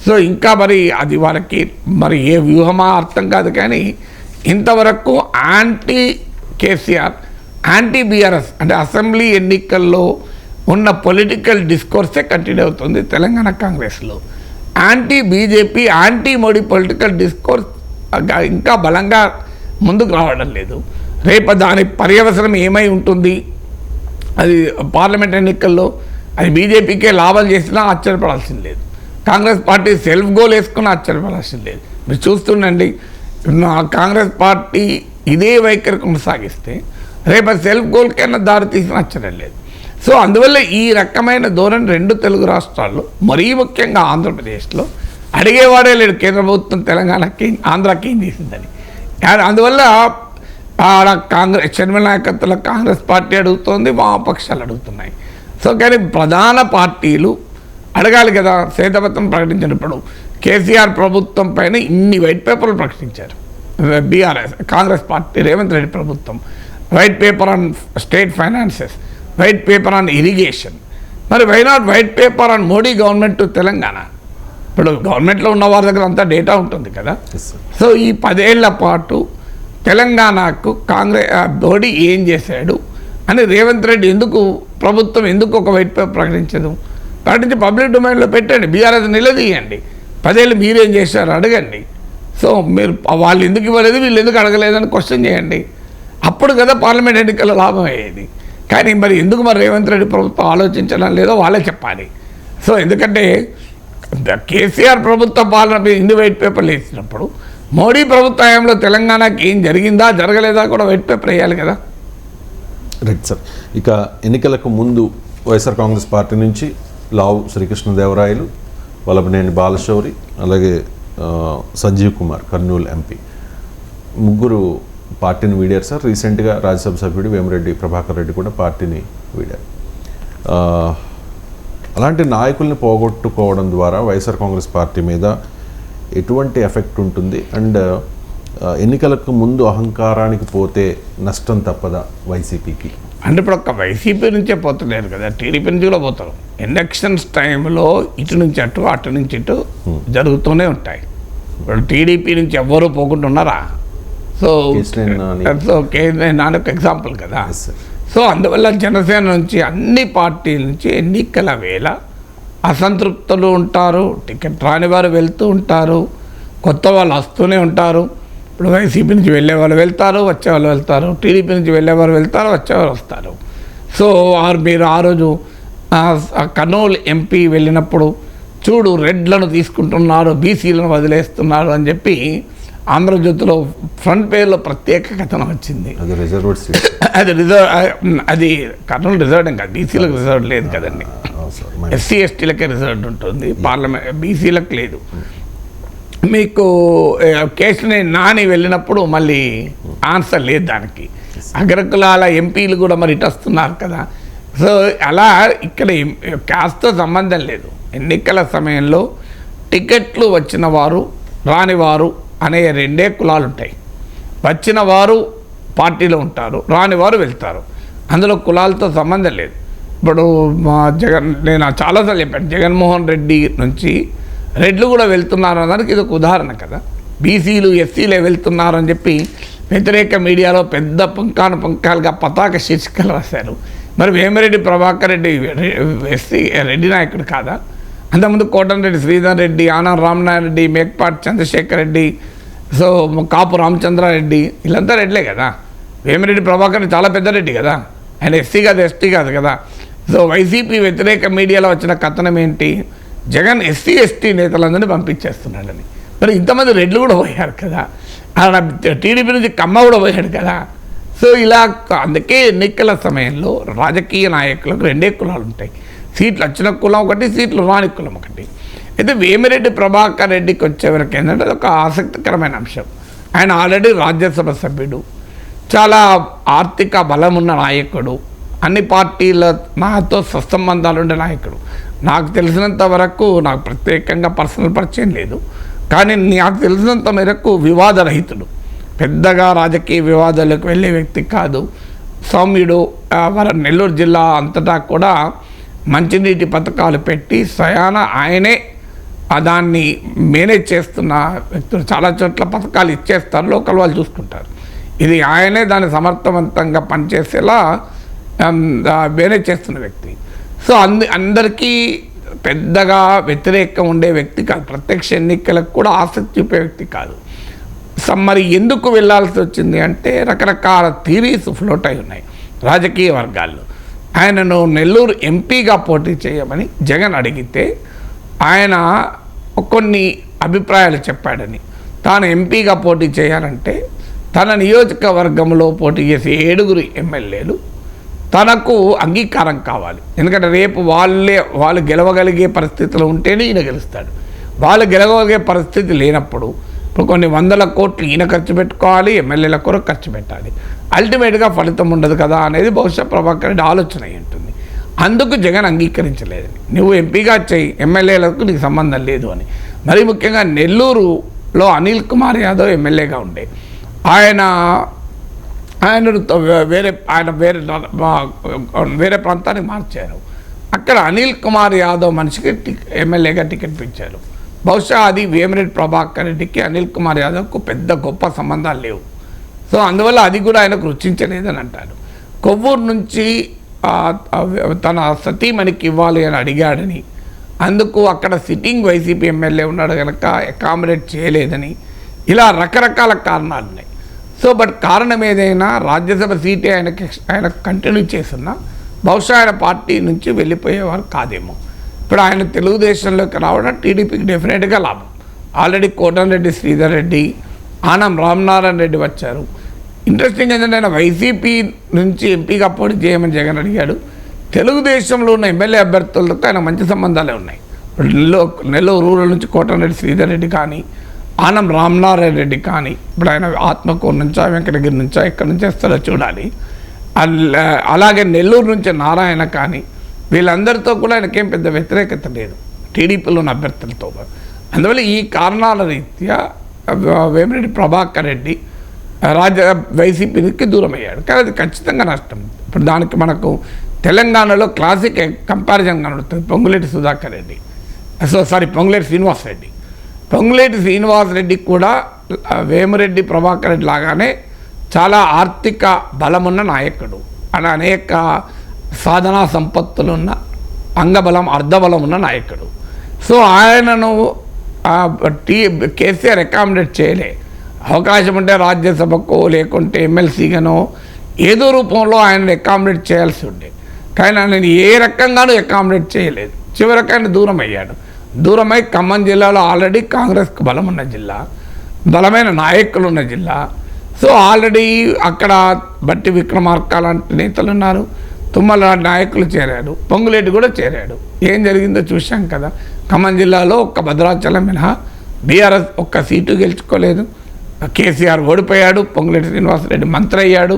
[SPEAKER 2] సో ఇంకా మరి అది వాళ్ళకి మరి ఏ వ్యూహమా అర్థం కాదు. కానీ ఇంతవరకు యాంటీ కేసీఆర్ యాంటీ బీఆర్ఎస్ అంటే అసెంబ్లీ ఎన్నికల్లో ఉన్న పొలిటికల్ డిస్కోర్సే కంటిన్యూ అవుతుంది తెలంగాణ కాంగ్రెస్లో. Anti BJP anti Modi political discourse ఇంకా బలంగా ముందుకు రావడం లేదు. రేపు దాని పర్యవసరం ఏమై ఉంటుంది, అది పార్లమెంట్ ఎన్నికల్లో అది బీజేపీకే లాభం చేసినా ఆశ్చర్యపడాల్సింది లేదు, కాంగ్రెస్ పార్టీ సెల్ఫ్ గోల్ వేసుకున్నా ఆశ్చర్యపడాల్సింది లేదు. మీరు చూస్తుండండి, కాంగ్రెస్ పార్టీ ఇదే వైఖరి కొనసాగిస్తే రేపు సెల్ఫ్ గోల్కైనా దారి తీసిన ఆశ్చర్యం లేదు. సో అందువల్ల ఈ రకమైన ధోరణి రెండు తెలుగు రాష్ట్రాల్లో మరీ ముఖ్యంగా ఆంధ్రప్రదేశ్లో అడిగేవాడే లేడు కేంద్ర ప్రభుత్వం తెలంగాణకి ఆంధ్రాకి ఏం చేసిందని. అందువల్ల కాంగ్రెస్ షర్మిల నాయకత్వంలో కాంగ్రెస్ పార్టీ అడుగుతోంది, వామపక్షాలు అడుగుతున్నాయి. సో కానీ ప్రధాన పార్టీలు అడగాలి కదా. శ్వేతపత్రం ప్రకటించినప్పుడు కేసీఆర్ ప్రభుత్వం పైన ఇన్ని వైట్ పేపర్లు ప్రకటించారు బీఆర్ఎస్ కాంగ్రెస్ పార్టీ, రేవంత్ రెడ్డి ప్రభుత్వం. White paper on state finances, white paper on irrigation. మరి why not white paper on Modi government to Telangana? ఇప్పుడు గవర్నమెంట్లో ఉన్న వారి దగ్గర అంతా డేటా ఉంటుంది కదా. సో ఈ 10 ఏళ్ల పాటు తెలంగాణకు కాంగ్రెస్ మోడీ ఏం చేశాడు అని రేవంత్ రెడ్డి ప్రభుత్వం ఎందుకు ఒక వైట్ పేపర్ ప్రకటించి పబ్లిక్ డొమైన్లో పెట్టండి. బీఆర్ఎస్ నిలదీయండి, 10 ఏళ్ళు మీరేం చేశారు అడగండి. సో మీరు వాళ్ళు ఎందుకు ఇవ్వలేదు, వీళ్ళు ఎందుకు అడగలేదని క్వశ్చన్ చేయండి. అప్పుడు కదా పార్లమెంట్ ఎన్నికల లాభం అయ్యేది. కానీ మరి ఎందుకు మరి రేవంత్ రెడ్డి ప్రభుత్వం ఆలోచించడం లేదో వాళ్ళే చెప్పాలి. సో ఎందుకంటే కేసీఆర్ ప్రభుత్వ పాలన మీద ఇన్ని వైట్ పేపర్లు వేసినప్పుడు మోడీ ప్రభుత్వ హయాంలో తెలంగాణకి ఏం జరిగిందా జరగలేదా కూడా వైట్ పేపర్ వేయాలి కదా.
[SPEAKER 1] Right sir. ఇక ఎన్నికలకు ముందు వైఎస్ఆర్ కాంగ్రెస్ పార్టీ నుంచి లావు శ్రీకృష్ణదేవరాయలు, వల్లభనేని బాలశౌరి, అలాగే సంజీవ్ కుమార్ కర్నూలు ఎంపీ ముగ్గురు పార్టీని వీడారు సార్. రీసెంట్గా రాజ్యసభ సభ్యుడు వేమిరెడ్డి ప్రభాకర్ రెడ్డి కూడా పార్టీని వీడారు. అలాంటి నాయకుల్ని పోగొట్టుకోవడం ద్వారా వైఎస్ఆర్ కాంగ్రెస్ పార్టీ మీద ఎటువంటి ఎఫెక్ట్ ఉంటుంది? అండ్ ఎన్నికలకు ముందు అహంకారానికి పోతే నష్టం తప్పదా వైసీపీకి?
[SPEAKER 2] అంటే ఇప్పుడు ఒక్క వైసీపీ నుంచే పోతలేరు కదా, టీడీపీ నుంచి కూడా పోతారు. ఎలక్షన్స్ టైంలో ఇటు నుంచి అటు నుంచి ఇటు జరుగుతూనే ఉంటాయి. ఇప్పుడు టీడీపీ నుంచి ఎవ్వరూ పోకుంటున్నారా? సో నానొక ఎగ్జాంపుల్ కదా. సో అందువల్ల జనసేన నుంచి అన్ని పార్టీల నుంచి ఎన్నికల వేళ అసంతృప్తులు ఉంటారు, టికెట్ రాని వారు వెళ్తూ ఉంటారు, కొత్త వాళ్ళు వస్తూనే ఉంటారు. ఇప్పుడు వైసీపీ నుంచి వెళ్ళేవాళ్ళు వెళ్తారు, వచ్చేవాళ్ళు వెళ్తారు, టీడీపీ నుంచి వెళ్ళేవారు వెళ్తారు, వచ్చేవారు వస్తారు. సో మీరు ఆ రోజు కర్నూలు ఎంపీ వెళ్ళినప్పుడు చూడు రెడ్లను తీసుకుంటున్నారు, బీసీలను వదిలేస్తున్నారు అని చెప్పి ఆంధ్రజ్యోతిలో ఫ్రంట్ పేజ్లో ప్రత్యేక కథనం వచ్చింది. అది కర్నూలు రిజర్వ్ కాదు, బీసీలకు రిజర్వ్ లేదు కదండి. ఎస్సీ ఎస్టీలకే రిజర్వ్ ఉంటుంది, పార్లమెంట్ బీసీలకు లేదు. మీకు కేశినేని నాని వెళ్ళినప్పుడు మళ్ళీ ఆన్సర్ లేదు దానికి. అగ్రకులాల ఎంపీలు కూడా మరి ఇటు వస్తున్నారు కదా. సో అలా ఇక్కడ కాస్త సంబంధం లేదు. ఎన్నికల సమయంలో టికెట్లు వచ్చిన వారు రానివారు అనే 2 కులాలు ఉంటాయి. వచ్చిన వారు పార్టీలో ఉంటారు, రానివారు వెళ్తారు. అందులో కులాలతో సంబంధం లేదు. ఇప్పుడు నేను చాలాసార్లు చెప్పాను, జగన్మోహన్ రెడ్డి నుంచి రెడ్లు కూడా వెళ్తున్నారు అన్నదానికి ఇది ఒక ఉదాహరణ కదా. బీసీలు ఎస్సీలే వెళ్తున్నారు అని చెప్పి వ్యతిరేక మీడియాలో పెద్ద పంకాలుగా పతాక శీర్షికలు రాశారు. మరి వేమిరెడ్డి ప్రభాకర్ రెడ్డి ఎస్సీ రెడ్డి నాయకుడు కాదా? అంతకుముందు కోటంరెడ్డి శ్రీధర్ రెడ్డి, ఆనం రామనారాయణ రెడ్డి, మేకపాటి చంద్రశేఖర్ రెడ్డి, సో కాపు రామచంద్రారెడ్డి, వీళ్ళంతా రెడ్లే కదా. వేమిరెడ్డి ప్రభాకర్ చాలా పెద్ద రెడ్డి కదా, ఆయన ఎస్సీ కాదు ఎస్టీ కాదు కదా. సో వైసీపీ వ్యతిరేక మీడియాలో వచ్చిన కథనం ఏంటి? జగన్ ఎస్సీ ఎస్టీ నేతలందరినీ పంపించేస్తున్నాడని. మరి ఇంతమంది రెడ్లు కూడా పోయారు కదా, టీడీపీ నుంచి కమ్మ కూడా పోయాడు కదా. సో ఇలా అందుకే ఎన్నికల సమయంలో రాజకీయ నాయకులకు 2 కులాలు ఉంటాయి. సీట్లు వచ్చిన కులం ఒకటి, సీట్లు రాని కులం ఒకటి. అయితే వేమిరెడ్డి ప్రభాకర్ రెడ్డికి వచ్చేవరకు ఏంటంటే అది ఒక ఆసక్తికరమైన అంశం. ఆయన ఆల్రెడీ రాజ్యసభ సభ్యుడు, చాలా ఆర్థిక బలం ఉన్న నాయకుడు, అన్ని పార్టీల నాతో సత్సంబంధాలు ఉండే నాయకుడు. నాకు తెలిసినంత వరకు, నాకు ప్రత్యేకంగా పర్సనల్ పరిచయం లేదు, కానీ నాకు తెలిసినంత మేరకు వివాదరహితుడు, పెద్దగా రాజకీయ వివాదాలకు వెళ్ళే వ్యక్తి కాదు. సౌమ్యుడు. వాళ్ళ నెల్లూరు జిల్లా అంతటా కూడా మంచినీటి పథకాలు పెట్టి స్వయాన ఆయనే దాన్ని మేనేజ్ చేస్తున్న వ్యక్తులు. చాలా చోట్ల పథకాలు ఇచ్చేస్తారు, లోకల్ వాళ్ళు చూసుకుంటారు. ఇది ఆయనే దాన్ని సమర్థవంతంగా పనిచేసేలా మేనేజ్ చేస్తున్న వ్యక్తి. సో అందరికీ పెద్దగా వ్యతిరేకం ఉండే వ్యక్తి కాదు, ప్రత్యక్ష ఎన్నికలకు కూడా ఆసక్తి చూపే వ్యక్తి కాదు. మరి ఎందుకు వెళ్ళాల్సి వచ్చింది అంటే రకరకాల థీరీస్ ఫ్లోట్ అయి ఉన్నాయి రాజకీయ వర్గాల్లో. ఆయనను నెల్లూరు ఎంపీగా పోటీ చేయమని జగన్ అడిగితే ఆయన కొన్ని అభిప్రాయాలు చెప్పాడని. తాను ఎంపీగా పోటీ చేయాలంటే తన నియోజకవర్గంలో పోటీ చేసే 7 ఎమ్మెల్యేలు తనకు అంగీకారం కావాలి. ఎందుకంటే రేపు వాళ్ళు గెలవగలిగే పరిస్థితులు ఉంటేనే ఈయన గెలుస్తాడు. వాళ్ళు గెలవగలిగే పరిస్థితి లేనప్పుడు ఇప్పుడు కొన్ని 100 కోట్లు ఈయన ఖర్చు పెట్టుకోవాలి, ఎమ్మెల్యేల కొరకు ఖర్చు పెట్టాలి. అల్టిమేట్గా ఫలితం ఉండదు కదా అనేది బహుశా ప్రభాకర్ రెడ్డి ఆలోచన అయి ఉంటుంది. అందుకు జగన్ అంగీకరించలేదని, నువ్వు ఎంపీగా చేయి, ఎమ్మెల్యేలకు నీకు సంబంధం లేదు అని. మరీ ముఖ్యంగా నెల్లూరులో అనిల్ కుమార్ యాదవ్ ఎమ్మెల్యేగా ఉండే ఆయన వేరే ప్రాంతానికి మార్చారు. అక్కడ అనిల్ కుమార్ యాదవ్ మనిషికి ఎమ్మెల్యేగా టికెట్ ఇచ్చారు. బహుశా అది వేమిరెడ్డి ప్రభాకర్ రెడ్డికి అనిల్ కుమార్ యాదవ్కు పెద్ద గొప్ప సంబంధాలు లేవు. సో అందువల్ల అది కూడా ఆయనకు రుచించలేదని అంటాడు. కొవ్వూరు నుంచి తన సతీమణికి ఇవ్వాలి అని అడిగాడని, అందుకు అక్కడ సిట్టింగ్ వైసీపీ ఎమ్మెల్యే ఉన్నాడు కనుక అకామిడేట్ చేయలేదని, ఇలా రకరకాల కారణాలు ఉన్నాయి. సో బట్ కారణం ఏదైనా రాజ్యసభ సీటే ఆయన కంటిన్యూ చేస్తున్నా బహుశా ఆయన పార్టీ నుంచి వెళ్ళిపోయేవారు కాదేమో. ఇప్పుడు ఆయన తెలుగుదేశంలోకి రావడం టీడీపీకి డెఫినెట్గా లాభం. ఆల్రెడీ కోటంరెడ్డి శ్రీధర్ రెడ్డి, ఆనం రామనారాయణ రెడ్డి వచ్చారు. ఇంట్రెస్టింగ్ ఏంటంటే ఆయన వైసీపీ నుంచి ఎంపీగా పోటీ చేయమని జగన్ అడిగాడు. తెలుగుదేశంలో ఉన్న ఎమ్మెల్యే అభ్యర్థులతో ఆయన మంచి సంబంధాలే ఉన్నాయి. నెల్లూరు రూరల్ నుంచి కోటంరెడ్డి శ్రీధర్ రెడ్డి కానీ, ఆనం రామనారాయణ రెడ్డి కానీ, ఇప్పుడు ఆయన ఆత్మకూరు నుంచా వెంకటగిరి నుంచా ఎక్కడి నుంచి వస్తారో చూడాలి. అలాగే నెల్లూరు నుంచి నారాయణ కానీ, వీళ్ళందరితో కూడా ఆయనకేం పెద్ద వ్యతిరేకత లేదు టీడీపీలో ఉన్న అభ్యర్థులతో. అందువల్ల ఈ కారణాల రీత్యా వేమిరెడ్డి ప్రభాకర్ రెడ్డి వైసీపీకి దూరం అయ్యాడు. కానీ అది ఖచ్చితంగా నష్టం. ఇప్పుడు దానికి మనకు తెలంగాణలో క్లాసిక్ కంపారిజన్ కనబడుతుంది. పొంగులేటి సుధాకర్ రెడ్డి, పొంగులేటి శ్రీనివాస్ రెడ్డి. పొంగులేటి శ్రీనివాస్ రెడ్డి కూడా వేమిరెడ్డి ప్రభాకర్ రెడ్డి లాగానే చాలా ఆర్థిక బలమున్న నాయకుడు, అనేక సాధనా సంపత్తులున్న అంగబలం అర్ధబలం ఉన్న నాయకుడు. సో ఆయనను కేసీఆర్ అకామిడేట్ చేయలే. అవకాశం ఉంటే రాజ్యసభకో లేకుంటే ఎమ్మెల్సీగానో ఏదో రూపంలో ఆయనను అకామిడేట్ చేయాల్సి ఉండే. కానీ ఆయన ఏ రకంగానూ అకామిడేట్ చేయలేదు. చివరికి ఆయన దూరం అయ్యాడు. దూరమై ఖమ్మం జిల్లాలో ఆల్రెడీ కాంగ్రెస్కు బలం ఉన్న జిల్లా, బలమైన నాయకులు ఉన్న జిల్లా. సో ఆల్రెడీ అక్కడ బట్టి విక్రమార్క లాంటి నేతలు ఉన్నారు, తుమ్మల నాయకులు చేరాడు, పొంగులేటి కూడా చేరాడు. ఏం జరిగిందో చూశాం కదా. ఖమ్మం జిల్లాలో ఒక్క భద్రాచలం మినహా బీఆర్ఎస్ ఒక్క సీటు గెలుచుకోలేదు. కేసీఆర్ ఓడిపోయాడు, పొంగులేటి శ్రీనివాసరెడ్డి మంత్రి అయ్యాడు.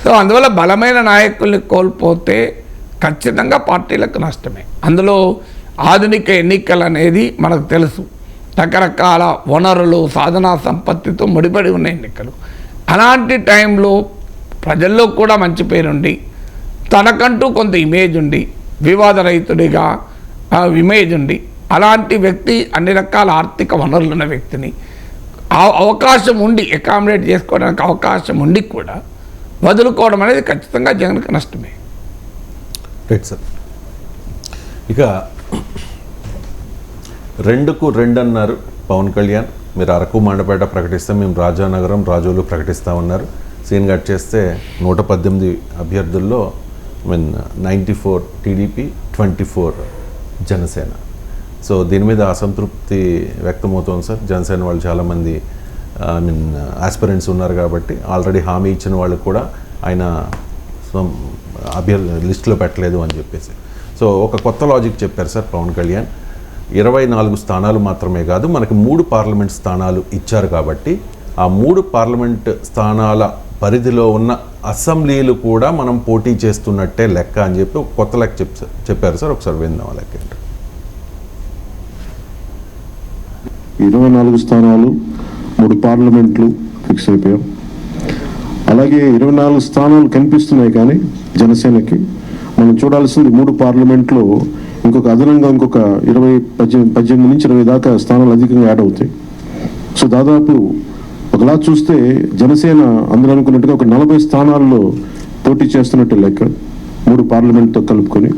[SPEAKER 2] సో అందువల్ల బలమైన నాయకుల్ని కోల్పోతే ఖచ్చితంగా పార్టీలకు నష్టమే. అందులో ఆధునిక ఎన్నికలు అనేది మనకు తెలుసు, రకరకాల వనరులు సాధనా సంపత్తితో ముడిపడి ఉన్న ఎన్నికలు. అలాంటి టైంలో ప్రజల్లో కూడా మంచి పేరుండి తనకంటూ కొంత ఇమేజ్ ఉండి వివాదరహితుడిగా ఇమేజ్ ఉండి అలాంటి వ్యక్తి అన్ని రకాల ఆర్థిక వనరులున్న వ్యక్తిని అవకాశం ఉండి అకామిడేట్ చేసుకోవడానికి అవకాశం ఉండి కూడా వదులుకోవడం అనేది ఖచ్చితంగా జగన్కి నష్టమే.
[SPEAKER 1] Right sir. ఇక 2కు 2 అన్నారు పవన్ కళ్యాణ్. మీరు అరకు మండపేట ప్రకటిస్తే మేము రాజానగరం రాజోలు ప్రకటిస్తామన్నారు. సీన్ కట్ చేస్తే 118 అభ్యర్థుల్లో 94 టీడీపీ, 24 జనసేన. సో దీని మీద అసంతృప్తి వ్యక్తమవుతోంది సార్. జనసేన వాళ్ళు చాలామంది ఆస్పిరెంట్స్ ఉన్నారు కాబట్టి ఆల్రెడీ హామీ ఇచ్చిన వాళ్ళు కూడా ఆయన అభ్యర్థి లిస్టులో పెట్టలేదు అని చెప్పేసి. సో ఒక కొత్త లాజిక్ చెప్పారు సార్ పవన్ కళ్యాణ్. 24 స్థానాలు మాత్రమే కాదు, మనకి 3 పార్లమెంట్ స్థానాలు ఇచ్చారు కాబట్టి ఆ 3 పార్లమెంట్ స్థానాల పరిధిలో ఉన్న అసెంబ్లీలు కూడా మనం పోటీ చేస్తున్నట్టే లెక్క అని చెప్పి ఒక కొత్త లెక్క చెప్పారు సార్. ఒకసారి విందాం ఆ లెక్క ఏంటో.
[SPEAKER 3] 24 స్థానాలు 3 పార్లమెంట్లు ఫిక్స్ అయిపోయాం. అలాగే 24 స్థానాలు కనిపిస్తున్నాయి కానీ జనసేనకి మనం చూడాల్సింది 3 పార్లమెంట్లో ఇంకొక అదనంగా ఇంకొక 18 నుంచి 20 దాకా స్థానాలు అధికంగా యాడ్ అవుతాయి. సో దాదాపు ఒకలా చూస్తే జనసేన అందరూ అనుకున్నట్టుగా ఒక 40 స్థానాల్లో పోటీ చేస్తున్నట్టు లెక్క 3 పార్లమెంట్తో కలుపుకొని.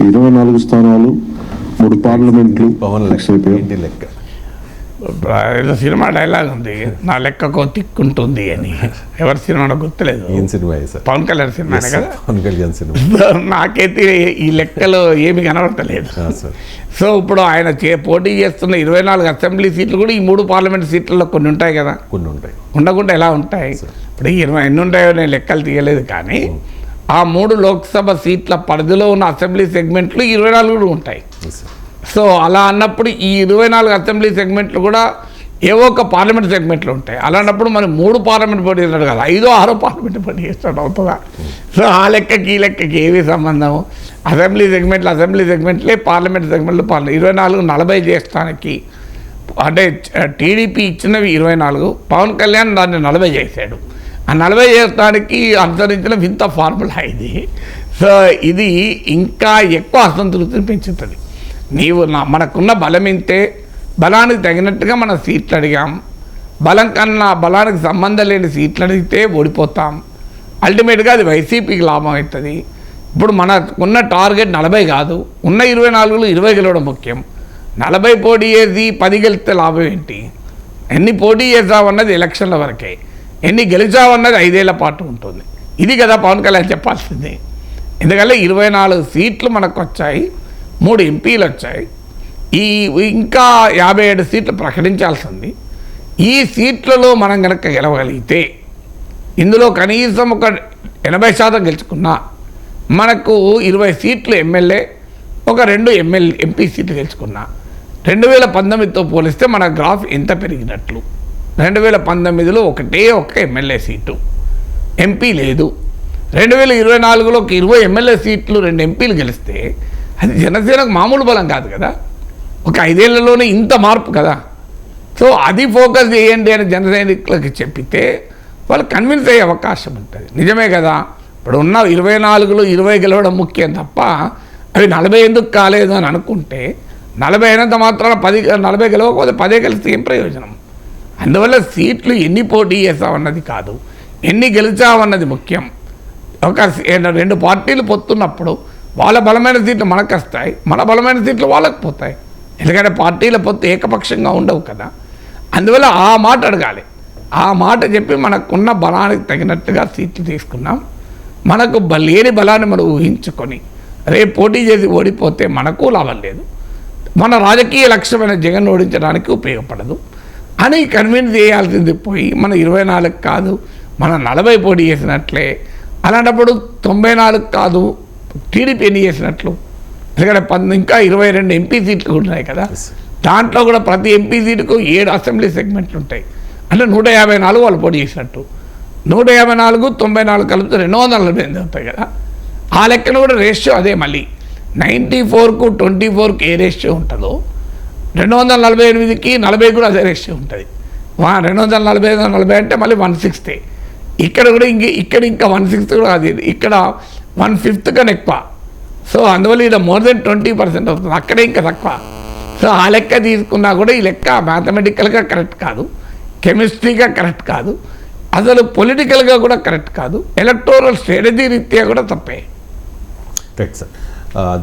[SPEAKER 3] 24 స్థానాలు 3 పార్లమెంట్లు ఫిక్స్ అయిపోయాయి.
[SPEAKER 1] లెక్క
[SPEAKER 2] సినిమా డైలాగ్ ఉంది, నా లెక్కకు తిక్కుంటుంది అని. ఎవరి సినిమా గుర్తులేదు, పవన్ కళ్యాణ్ సినిమానే కదా.
[SPEAKER 1] పవన్ కళ్యాణ్ సినిమా.
[SPEAKER 2] నాకైతే ఈ లెక్కలో ఏమి కనబడతలేదు. సో ఇప్పుడు ఆయన పోటీ చేస్తున్న 24 అసెంబ్లీ సీట్లు కూడా ఈ 3 పార్లమెంట్ సీట్లలో కొన్ని ఉంటాయి కదా.
[SPEAKER 1] కొన్ని ఉంటాయి,
[SPEAKER 2] ఉండకుండా ఎలా ఉంటాయి. ఇప్పుడు 20 ఎన్ని ఉంటాయో నేను లెక్కలు తీయలేదు కానీ ఆ 3 లోక్సభ సీట్ల పరిధిలో ఉన్న అసెంబ్లీ సెగ్మెంట్లు 24 కూడా ఉంటాయి. సో అలా అన్నప్పుడు ఈ 24 అసెంబ్లీ సెగ్మెంట్లు కూడా ఏవో ఒక పార్లమెంట్ సెగ్మెంట్లు ఉంటాయి. అలాంటప్పుడు మనం 3 పార్లమెంట్ పోటీ చేస్తాడు కదా, 5 6 పార్లమెంట్ పోటీ చేస్తాడు అవుతుందా. సో ఆ లెక్కకి ఈ లెక్కకి ఏవి సంబంధం. అసెంబ్లీ సెగ్మెంట్లే పార్లమెంట్ సెగ్మెంట్లు 24 40 చేస్తానికి. అంటే టీడీపీ ఇచ్చినవి 24, పవన్ కళ్యాణ్ దాన్ని 40 చేశాడు. ఆ 40 చేస్తానికి అనుసరించిన వింత ఫార్ములా ఇది. సో ఇది ఇంకా ఎక్కువ అసంతృప్తిని పెంచుతుంది. మనకున్న బలం ఇంతే, బలానికి తగినట్టుగా మనం సీట్లు అడిగాం, బలం కన్నా బలానికి సంబంధం లేని సీట్లు అడిగితే ఓడిపోతాం. అల్టిమేట్గా అది వైసీపీకి లాభం అవుతుంది. ఇప్పుడు మనకున్న టార్గెట్ 40 కాదు, ఉన్న 24లో 20 గెలవడం ముఖ్యం. 40 పోటీ చేసి 10 గెలిస్తే లాభం ఏంటి? ఎన్ని పోటీ చేసామన్నది ఎలక్షన్ల వరకే, ఎన్ని గెలిచామన్నది 5 ఏళ్ల పాటు ఉంటుంది. ఇది కదా పవన్ కళ్యాణ్ చెప్పాల్సింది. ఎందుకంటే 24 సీట్లు మనకు వచ్చాయి, 3 ఎంపీలు వచ్చాయి, ఇంకా 57 సీట్లు ప్రకటించాల్సింది. ఈ సీట్లలో మనం కనుక గెలవగలిగితే, ఇందులో కనీసం ఒక 80% గెలుచుకున్నా మనకు 20 సీట్లు ఎమ్మెల్యే, ఒక 2 ఎంపీ సీట్లు గెలుచుకున్నా 2019తో పోలిస్తే మన గ్రాఫ్ ఎంత పెరిగినట్లు. 2019లో ఒక్క ఎమ్మెల్యే సీటు, ఎంపీ లేదు. 2024లో ఒక 20 ఎమ్మెల్యే సీట్లు, 2 ఎంపీలు గెలిస్తే అది జనసేనకు మామూలు బలం కాదు కదా. ఒక 5 ఏళ్లలోనే ఇంత మార్పు కదా. సో అది ఫోకస్ చేయండి అని జనసైనికులకు చెప్పితే వాళ్ళు కన్విన్స్ అయ్యే అవకాశం ఉంటుంది. నిజమే కదా, ఇప్పుడు ఉన్న 24లో 20 గెలవడం ముఖ్యం తప్ప అవి 40 ఎందుకు కాలేదు అని అనుకుంటే 40 అయినంత మాత్రాన 40 గెలవకపోతే 10 గెలిస్తే ఏం ప్రయోజనం? అందువల్ల సీట్లు ఎన్ని పోటీ చేసామన్నది కాదు, ఎన్ని గెలిచామన్నది ముఖ్యం. ఒక 2 పార్టీలు పొత్తున్నప్పుడు వాళ్ళ బలమైన సీట్లు మనకు వస్తాయి, మన బలమైన సీట్లు వాళ్ళకి పోతాయి. ఎందుకంటే పార్టీల పొత్తు ఏకపక్షంగా ఉండవు కదా. అందువల్ల ఆ మాట అడగాలి. ఆ మాట చెప్పి మనకున్న బలానికి తగినట్టుగా సీట్లు తీసుకున్నాం. మనకు లేని బలాన్ని మనం ఊహించుకొని రేపు పోటీ చేసి ఓడిపోతే మనకు లాభం లేదు, మన రాజకీయ లక్ష్యమైన జగన్ ఓడించడానికి ఉపయోగపడదు అని కన్విన్స్ చేయాల్సింది పోయి మన 24 కాదు, మన 40 పోటీ చేసినట్లే. అలాంటప్పుడు 94 కాదు, టీడీపీ ఎన్ని చేసినట్లు? ఎందుకంటే ఇంకా 22 ఎంపీ సీట్లు ఉన్నాయి కదా. దాంట్లో కూడా ప్రతి ఎంపీ సీటుకు 7 అసెంబ్లీ సెగ్మెంట్లు ఉంటాయి. అంటే 154 వాళ్ళు పోటీ చేసినట్టు. 154, 94 కలిపితే 248 అవుతాయి కదా. ఆ లెక్కన కూడా రేషియో అదే. మళ్ళీ 94కు 24కి ఏ రేషియో ఉంటుందో 248కి 40 కూడా అదే రేషియో ఉంటుంది. 240 అంటే మళ్ళీ 1/6. ఇక్కడ కూడా ఇంకా 1/6 కూడా అది, ఇక్కడ 1/5 కన్నా ఎక్కువ. సో అందువల్ల ఇది మోర్ దెన్ 20% అవుతుంది, అక్కడే ఇంకా తక్కువ. సో ఆ లెక్క తీసుకున్నా కూడా ఈ లెక్క మ్యాథమెటికల్గా కరెక్ట్ కాదు, కెమిస్ట్రీగా కరెక్ట్ కాదు, అసలు పొలిటికల్గా కూడా కరెక్ట్ కాదు, ఎలక్టోరల్ స్ట్రాటజీ రీత్యా కూడా తప్పే.
[SPEAKER 1] Right sir.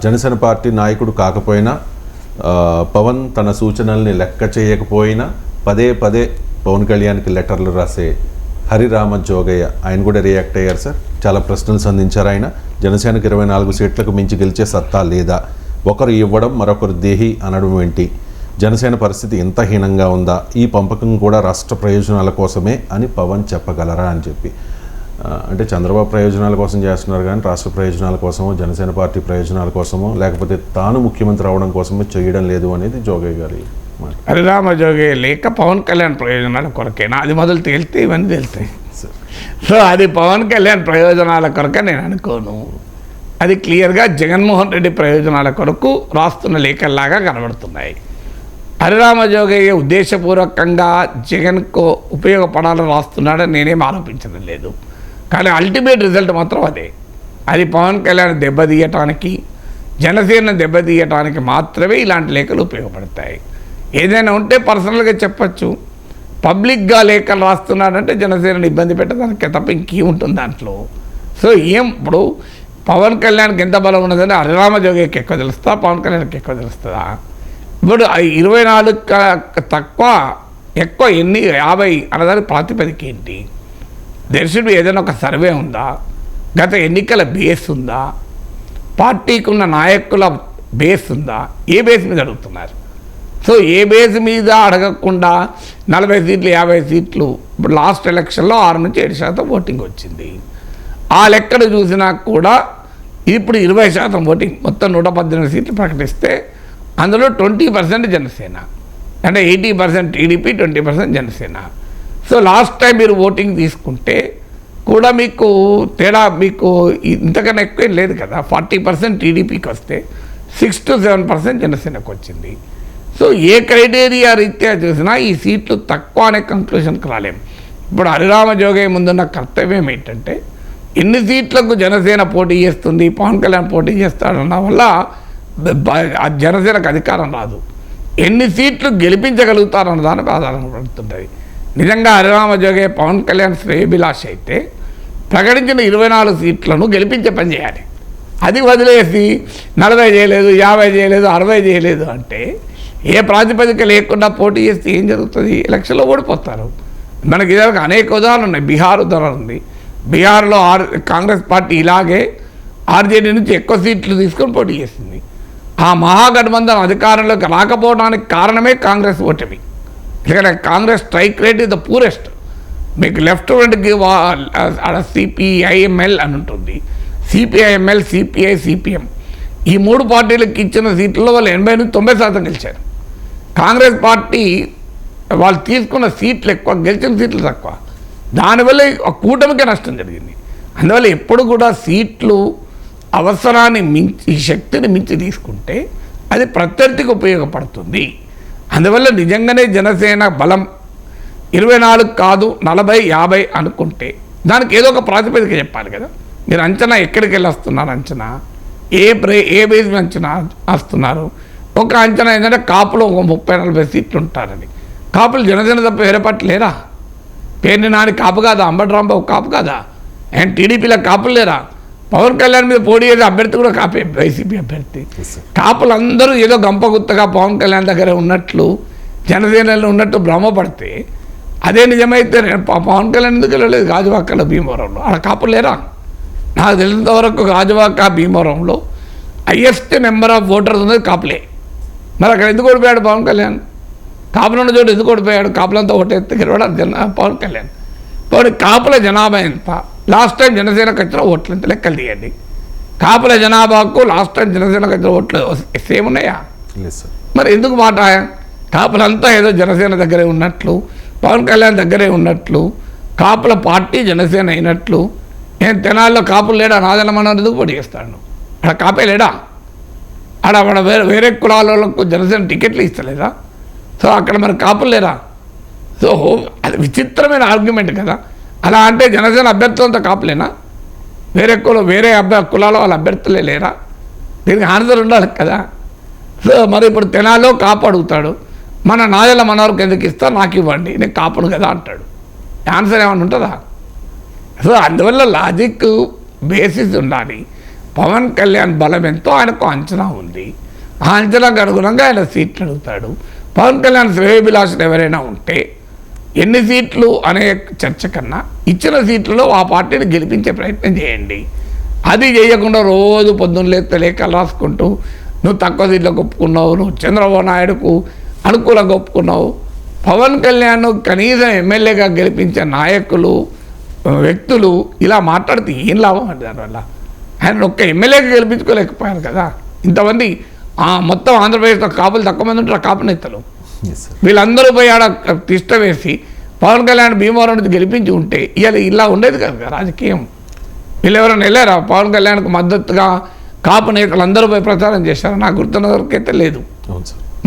[SPEAKER 1] జనసేన పార్టీ నాయకుడు కాకపోయినా, పవన్ తన సూచనల్ని లెక్క చేయకపోయినా పదే పవన్ కళ్యాణ్కి లెటర్లు రాసే హరిరామ జోగయ్య ఆయన కూడా రియాక్ట్ అయ్యారు సార్. చాలా ప్రశ్నలు సంధించారు ఆయన. జనసేనకు 24 సీట్లకు మించి గెలిచే సత్తా లేదా, ఒకరు ఇవ్వడం మరొకరు దేహి అనడం ఏంటి, జనసేన పరిస్థితి ఇంత హీనంగా ఉందా, ఈ పంపకం కూడా రాష్ట్ర ప్రయోజనాల కోసమే అని పవన్ చెప్పగలరా అని చెప్పి. అంటే చంద్రబాబు ప్రయోజనాల కోసం చేస్తున్నారు కానీ రాష్ట్ర ప్రయోజనాల కోసమో, జనసేన పార్టీ ప్రయోజనాల కోసమో, లేకపోతే తాను ముఖ్యమంత్రి అవడం కోసమో చేయడం లేదు అనేది జోగయ్య గారి మాట.
[SPEAKER 2] హరిరామ జోగయ్య లేక పవన్ కళ్యాణ్ ప్రయోజనాల కొరకేనా? అది మొదలు తేలితే ఇవన్నీ తెలుస్తాయి. సో అది పవన్ కళ్యాణ్ ప్రయోజనాల కొరకే నేను అనుకోను. అది క్లియర్గా జగన్మోహన్ రెడ్డి ప్రయోజనాల కొరకు రాస్తున్న లేఖల్లాగా కనబడుతున్నాయి. హరిరామ జోగయ్య ఉద్దేశపూర్వకంగా జగన్కు ఉపయోగపడాలని రాస్తున్నాడని నేనేం ఆరోపించడం లేదు. కానీ అల్టిమేట్ రిజల్ట్ మాత్రం అదే. అది పవన్ కళ్యాణ్ దెబ్బతీయటానికి, జనసేన దెబ్బతీయటానికి మాత్రమే ఇలాంటి లేఖలు ఉపయోగపడతాయి. ఏదైనా ఉంటే పర్సనల్గా చెప్పచ్చు, పబ్లిక్గా లేఖలు రాస్తున్నాడంటే జనసేనని ఇబ్బంది పెట్టడానికి తప్ప ఇంకేముంటుంది దాంట్లో. సో ఇప్పుడు పవన్ కళ్యాణ్కి ఎంత బలం ఉన్నదని హరిరామ జోగయ్యకి ఎక్కువ తెలుస్తుందా, పవన్ కళ్యాణ్కి ఎక్కువ తెలుస్తుందా? ఇప్పుడు 24 తక్కువ ఎక్కువ ఎన్ని 50 అన్నదానికి ప్రాతిపదిక ఏంటి? దర్శుడు ఏదైనా ఒక సర్వే ఉందా? గత ఎన్నికల బేస్ ఉందా? పార్టీకి ఉన్న నాయకుల బేస్ ఉందా? ఏ బేస్ మీద అడుగుతున్నారు? సో ఏ బేస్ మీద అడగకుండా 40 సీట్లు 50 సీట్లు, ఇప్పుడు లాస్ట్ ఎలక్షన్లో 6 నుంచి 7% ఓటింగ్ వచ్చింది. ఆ లెక్కను చూసినా కూడా ఇప్పుడు 20% ఓటింగ్, మొత్తం 118 సీట్లు ప్రకటిస్తే అందులో 20% జనసేన, అంటే 80% TDP, 20% Janasena. So last time మీరు ఓటింగ్ తీసుకుంటే కూడా మీకు తేడా మీకు ఇంతకన్నా ఎక్కువ లేదు కదా. 40% టీడీపీకి వస్తే 6 to 7% జనసేనకు వచ్చింది. సో ఏ క్రైటీరియా రీత్యా చూసినా ఈ సీట్లు తక్కువ అనే కంక్లూషన్కి రాలేం. ఇప్పుడు హరిరామ జోగయ్య ముందున్న కర్తవ్యం ఏంటంటే ఎన్ని సీట్లకు జనసేన పోటీ చేస్తుంది, పవన్ కళ్యాణ్ పోటీ చేస్తాడన్న వల్ల జనసేనకు అధికారం రాదు, ఎన్ని సీట్లు గెలిపించగలుగుతారన్న దానికి ఆధారం పడుతుంటుంది. నిజంగా హరిరామ జోగే పవన్ కళ్యాణ్ శ్రేయభిలాష్ అయితే ప్రకటించిన 24 సీట్లను గెలిపించే పని చేయాలి. అది వదిలేసి 40 చేయలేదు, 50 చేయలేదు, 60 చేయలేదు అంటే ఏ ప్రాతిపదిక లేకుండా పోటీ చేస్తే ఏం జరుగుతుంది? ఎలక్షన్లో ఓడిపోతారు. మనకి ఇదే అనేక ఉదాహరణలు ఉన్నాయి. బీహార్ ఉదాహరణ ఉంది. బీహార్లో కాంగ్రెస్ పార్టీ ఇలాగే ఆర్జేడీ నుంచి ఎక్కువ సీట్లు తీసుకొని పోటీ చేసింది. ఆ మహాగఠబంధన్ అధికారంలోకి రాకపోవడానికి కారణమే కాంగ్రెస్ ఓటమి. ఎందుకంటే Congress strike rate is the poorest. మీకు లెఫ్ట్ ఫ్రంట్కి ఆడ సిపిఐఎంఎల్ అని ఉంటుంది. సిపిఐఎంఎల్, సిపిఐ, సిపిఎం ఈ 3 పార్టీలకు ఇచ్చిన సీట్లలో వాళ్ళు 80 నుంచి 90% గెలిచారు. కాంగ్రెస్ పార్టీ వాళ్ళు తీసుకున్న సీట్లు ఎక్కువ, గెలిచిన సీట్లు తక్కువ. దానివల్ల కూటమికే నష్టం జరిగింది. అందువల్ల ఎప్పుడు కూడా సీట్లు అవసరాన్ని మించి, శక్తిని మించి తీసుకుంటే అది ప్రత్యర్థికి ఉపయోగపడుతుంది. అందువల్ల నిజంగానే జనసేన బలం 24 కాదు 40, 50 అనుకుంటే దానికి ఏదో ఒక ప్రాతిపదిక చెప్పాలి కదా. మీరు అంచనా ఎక్కడికి వెళ్ళి వస్తున్నారు? అంచనా ఏ బేస్ మీద అంచనా వస్తున్నారు? ఒక అంచనా ఏంటంటే కాపులో ఒక 30-40 సీట్లు ఉంటారని. కాపులు జనసేన తప్ప వేరే పార్టీ లేరా? పేరుని నాని కాపు కాదా? అంబటి రాంబాబు కాపు కాదా? అండ్ టీడీపీలో కాపులు లేరా? పవన్ కళ్యాణ్ మీద పోటీ చేసే అభ్యర్థి కూడా కాపే, వైసీపీ అభ్యర్థి. కాపులందరూ ఏదో గంపగుత్తగా పవన్ కళ్యాణ్ దగ్గర ఉన్నట్లు, జనసేనలో ఉన్నట్టు భ్రమపడితే అదే నిజమైతే పవన్ కళ్యాణ్ ఎందుకు వెళ్ళలేదు గాజువాకలో, భీమవరంలో? అక్కడ కాపులు లేరా? నాకు తెలిసినంత వరకు గాజువాక, భీమవరంలో హైయెస్ట్ నెంబర్ ఆఫ్ ఓటర్స్ ఉన్నది కాపులే. మరి అక్కడ ఎందుకు ఓడిపోయాడు పవన్ కళ్యాణ్? కాపులున్న చోటు ఎందుకు ఓడిపోయాడు? కాపులంతా ఓటెత్తి గెలవడాడు పవన్ కళ్యాణ్. పవన్ కాపుల జనాభా ఎంత? లాస్ట్ టైం జనసేనకు వచ్చిన ఓట్లు ఎంత? లెక్కలు తీయండి. కాపుల జనాభాకు లాస్ట్ టైం జనసేనకు వచ్చిన ఓట్లు సేమ్ ఉన్నాయా? మరి ఎందుకు మాట? కాపులంతా ఏదో జనసేన దగ్గరే ఉన్నట్లు, పవన్ కళ్యాణ్ దగ్గరే ఉన్నట్లు, కాపుల పార్టీ జనసేన అయినట్లు. నేను తెనాల్లో కాపులు లేడా? నాదెల్ల మనం ఎందుకు పోటీ చేస్తాడు? అక్కడ కాపే లేడా? ఆడ వేరే కులాలకు జనసేన టికెట్లు ఇస్తలేదా? సో అక్కడ మరి కాపులు లేరా? సో అది విచిత్రమైన ఆర్గ్యుమెంట్ కదా. అలా అంటే జనసేన అభ్యర్థులంతా కాపులేనా? వేరే కులాల వాళ్ళ అభ్యర్థులే లేరా? దీనికి ఆన్సర్ ఉండాలి కదా. సో మరి ఇప్పుడు తెనాల్లో కాపు అడుగుతాడు, మన నాదెల్ల మనవరకు ఎందుకు ఇస్తా, నాకు ఇవ్వండి, నేను కాపును కదా అంటాడు. ఆన్సర్ ఏమైనా ఉంటుందా? సో అందువల్ల లాజిక్ బేసిస్ ఉండాలి. పవన్ కళ్యాణ్ బలం ఎంతో ఆయనకు అంచనా ఉంది. ఆ అంచనాకు అనుగుణంగా ఆయన సీట్లు అడుగుతాడు. పవన్ కళ్యాణ్ శ్రేయోభిలాషులు ఎవరైనా ఉంటే ఎన్ని సీట్లు అనే చర్చ కన్నా ఇచ్చిన సీట్లలో ఆ పార్టీని గెలిపించే ప్రయత్నం చేయండి. అది చేయకుండా రోజు పొద్దున్న లేస్తే లేఖలు రాసుకుంటూ నువ్వు తక్కువ సీట్లకు ఒప్పుకున్నావు, నువ్వు చంద్రబాబు నాయుడుకు అనుకూలంగా ఒప్పుకున్నావు. పవన్ కళ్యాణ్ కనీసం ఎమ్మెల్యేగా గెలిపించే నాయకులు, వ్యక్తులు ఇలా మాట్లాడితే ఏం లాభం అంటే దానివల్ల? ఆయన ఒక్క ఎమ్మెల్యేగా గెలిపించుకోలేకపోయారు కదా. ఇంతమంది మొత్తం ఆంధ్రప్రదేశ్లో కాపులు తక్కువ మంది ఉంటారు, కాపు నేతలు. వీళ్ళందరూ పోయి ఆడ తిష్ట వేసి పవన్ కళ్యాణ్ భీమవరం నుంచి గెలిపించి ఉంటే ఇలా ఉండేది కదా రాజకీయం. వీళ్ళు ఎవరైనా వెళ్ళారా? పవన్ కళ్యాణ్కు మద్దతుగా కాపు నేతలు అందరూ పోయి ప్రచారం చేశారు? నాకు గుర్తున్న వరకైతే లేదు.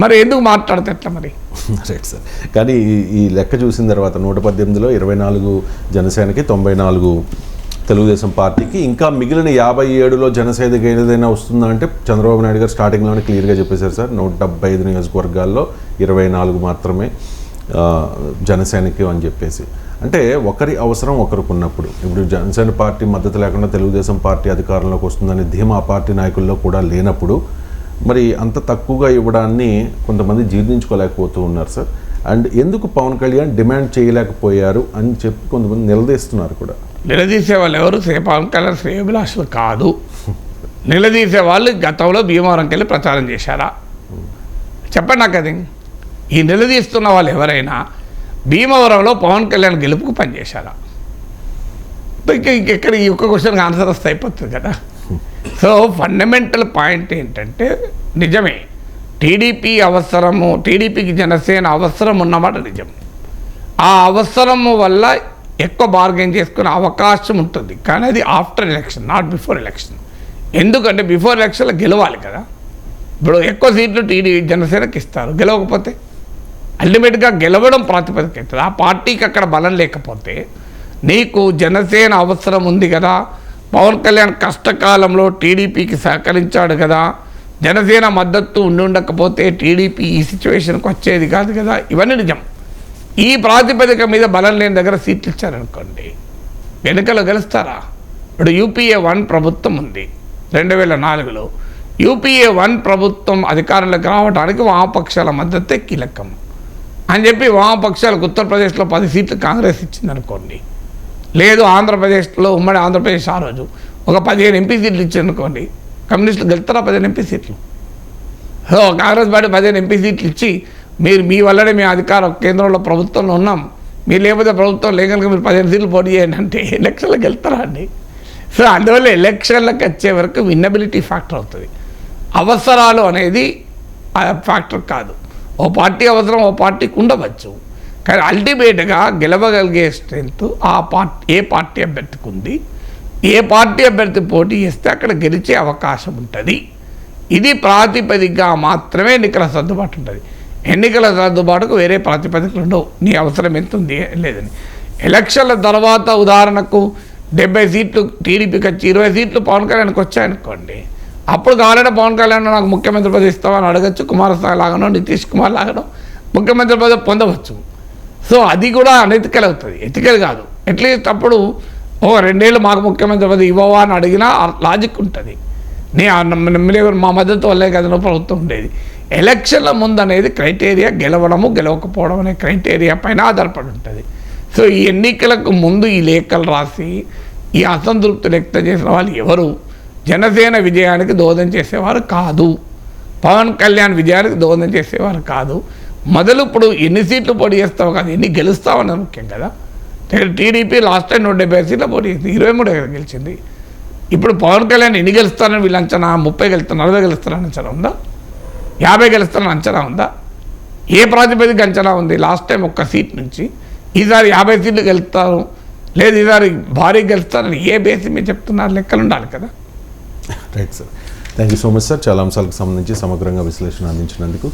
[SPEAKER 2] మరి ఎందుకు మాట్లాడితే ఎట్లా మరి?
[SPEAKER 1] Right sir. కానీ ఈ లెక్క చూసిన తర్వాత 118లో 24 జనసేనకి, 94 తెలుగుదేశం పార్టీకి, ఇంకా మిగిలిన 57లో జనసేనకి ఏదైనా వస్తుందా అంటే చంద్రబాబు నాయుడు గారు స్టార్టింగ్లోనే క్లియర్గా చెప్పేశారు సార్. 175 నియోజకవర్గాల్లో 24 మాత్రమే జనసేనకి అని చెప్పేసి. అంటే ఒకరి అవసరం ఒకరికి ఉన్నప్పుడు, ఇప్పుడు జనసేన పార్టీ మద్దతు లేకుండా తెలుగుదేశం పార్టీ అధికారంలోకి వస్తుందని ధీమా పార్టీ నాయకుల్లో కూడా లేనప్పుడు మరి అంత తక్కువగా ఇవ్వడాన్ని కొంతమంది జీర్ణించుకోలేకపోతూ ఉన్నారు సార్. అండ్ ఎందుకు పవన్ కళ్యాణ్ డిమాండ్ చేయలేకపోయారు అని చెప్పి కొంతమంది నిలదీస్తున్నారు కూడా.
[SPEAKER 2] నిలదీసే వాళ్ళు ఎవరు? పవన్ కళ్యాణ్ శ్రేయోభిలాషులు కాదు. నిలదీసే వాళ్ళు గతంలో భీమవరంకి వెళ్ళి ప్రచారం చేశారా? చెప్పండి నాకు అది. ఈ నిలదీస్తున్న వాళ్ళు ఎవరైనా భీమవరంలో పవన్ కళ్యాణ్ గెలుపుకు పనిచేశారా? ఇంకెక్కడ ఈ ఒక్క క్వశ్చన్కి ఆన్సర్ వస్తే అయిపోతుంది కదా. సో ఫండమెంటల్ పాయింట్ ఏంటంటే నిజమే టీడీపీకి జనసేన అవసరం ఉన్నమాట నిజం. ఆ అవసరము వల్ల ఎక్కువ బార్గెన్ చేసుకునే అవకాశం ఉంటుంది. కానీ అది after election, not before election. ఎందుకంటే బిఫోర్ ఎలక్షన్లో గెలవాలి కదా. ఇప్పుడు ఎక్కువ సీట్లు జనసేనకి ఇస్తారు, గెలవకపోతే అల్టిమేట్గా గెలవడం ప్రాతిపదిక అవుతుంది. ఆ పార్టీకి అక్కడ బలం లేకపోతే నీకు జనసేన అవసరం ఉంది కదా, పవన్ కళ్యాణ్ కష్టకాలంలో టీడీపీకి సహకరించాడు కదా, జనసేన మద్దతు ఉండకపోతే టీడీపీ ఈ సిచ్యువేషన్కి వచ్చేది కాదు కదా. ఇవన్నీ నిజం. ఈ ప్రాతిపదిక మీద బలం లేని దగ్గర సీట్లు ఇచ్చారనుకోండి, ఎన్నికలు గెలుస్తారా? ఇప్పుడు యూపీఏ 1 ప్రభుత్వం ఉంది 2004లో. యూపీఏ 1 ప్రభుత్వం అధికారంలోకి రావడానికి వామపక్షాల మద్దతే కీలకం అని చెప్పి వామపక్షాలకు ఉత్తరప్రదేశ్లో 10 సీట్లు కాంగ్రెస్ ఇచ్చిందనుకోండి, లేదు ఆంధ్రప్రదేశ్లో ఉమ్మడి ఆంధ్రప్రదేశ్ ఆ రోజు ఒక 15 ఎంపీ సీట్లు ఇచ్చిందనుకోండి, కమ్యూనిస్టులు గెలుస్తారా 15 ఎంపీ సీట్లు? సో కాంగ్రెస్ పార్టీ 15 ఎంపీ సీట్లు ఇచ్చి మీరు మీ వల్లనే మేము అధికారం కేంద్రంలో ప్రభుత్వంలో ఉన్నాం, మీరు లేకపోతే ప్రభుత్వం లేకనుక మీరు 15 సీట్లు పోటీ చేయండి అంటే ఎలక్షన్లకు వెళ్తారా అండి? సో అందువల్ల ఎలక్షన్లకు వచ్చే వరకు విన్నబిలిటీ ఫ్యాక్టర్ అవుతుంది, అవసరాలు అనేది ఆ ఫ్యాక్టర్ కాదు. ఓ పార్టీ అవసరం ఓ పార్టీకి ఉండవచ్చు, కానీ అల్టిమేట్గా గెలవగలిగే స్ట్రెంత్ ఆ పార్టీ ఏ పార్టీ అభ్యర్థికి ఉంది, ఏ పార్టీ అభ్యర్థి పోటీ చేస్తే అక్కడ గెలిచే అవకాశం ఉంటుంది. ఇది ప్రాతిపదికగా మాత్రమే ఎన్నికల సర్దుబాటు ఉంటుంది. ఎన్నికల సర్దుబాటుకు వేరే ప్రాతిపదికలు ఉండవు, నీ అవసరం ఎంత ఉంది లేదని. ఎలక్షన్ల తర్వాత ఉదాహరణకు 70 సీట్లు టీడీపీకి వచ్చి 20 సీట్లు పవన్ కళ్యాణ్కి వచ్చాయనుకోండి, అప్పుడు కావాలంటే పవన్ కళ్యాణ్ నాకు ముఖ్యమంత్రి పదవి ఇస్తామని అడగచ్చు, కుమారస్వామి లాగానో నితీష్ కుమార్ లాగానో ముఖ్యమంత్రి పదవి పొందవచ్చు. సో అది కూడా అనెతికల్ అవుతుంది, ఎతికల్ కాదు. అట్లీస్ట్ అప్పుడు 2 ఏళ్ళు మాకు ముఖ్యమంత్రి పదవి ఇవ్వవా అని అడిగినా లాజిక్ ఉంటుంది. మా మద్దతు వల్లే కదా ప్రభుత్వం ఉండేది. ఎలక్షన్ల ముందు అనేది క్రైటీరియా గెలవడము గెలవకపోవడం అనే క్రైటీరియా పైన ఆధారపడి ఉంటుంది. సో ఈ ఎన్నికలకు ముందు ఈ లేఖలు రాసి ఈ అసంతృప్తి వ్యక్తం చేసిన వాళ్ళు ఎవరు జనసేన విజయానికి దోహదం చేసేవారు కాదు, పవన్ కళ్యాణ్ విజయానికి దోహదం చేసేవారు కాదు. మొదలు ఇప్పుడు ఎన్ని సీట్లు పోటీ చేస్తావు కాదు, ఎన్ని గెలుస్తావన్నది ముఖ్యం కదా. టీడీపీ లాస్ట్ టైం 170 సీట్లు పోటీ చేసింది, 23 గెలిచింది. ఇప్పుడు పవన్ కళ్యాణ్ ఎన్ని గెలుస్తారని వీళ్ళు అంచనా 30 గెలుస్తారు, 40 గెలుస్తారని అంచనా ఉందా? 50 గెలుస్తారని అంచనా ఉందా? ఏ ప్రాతిపదిక అంచనా ఉంది? లాస్ట్ టైం 1 సీట్ నుంచి ఈసారి 50 సీట్లు గెలుస్తారు, లేదు ఈసారి భారీ గెలుస్తారని ఏ బేసి మీరు చెప్తున్నారు? లెక్కలు ఉండాలి కదా.
[SPEAKER 1] Right sir, thank you so much sir. చాలా అంశాలకు సంబంధించి సమగ్రంగా విశ్లేషణ అందించినందుకు.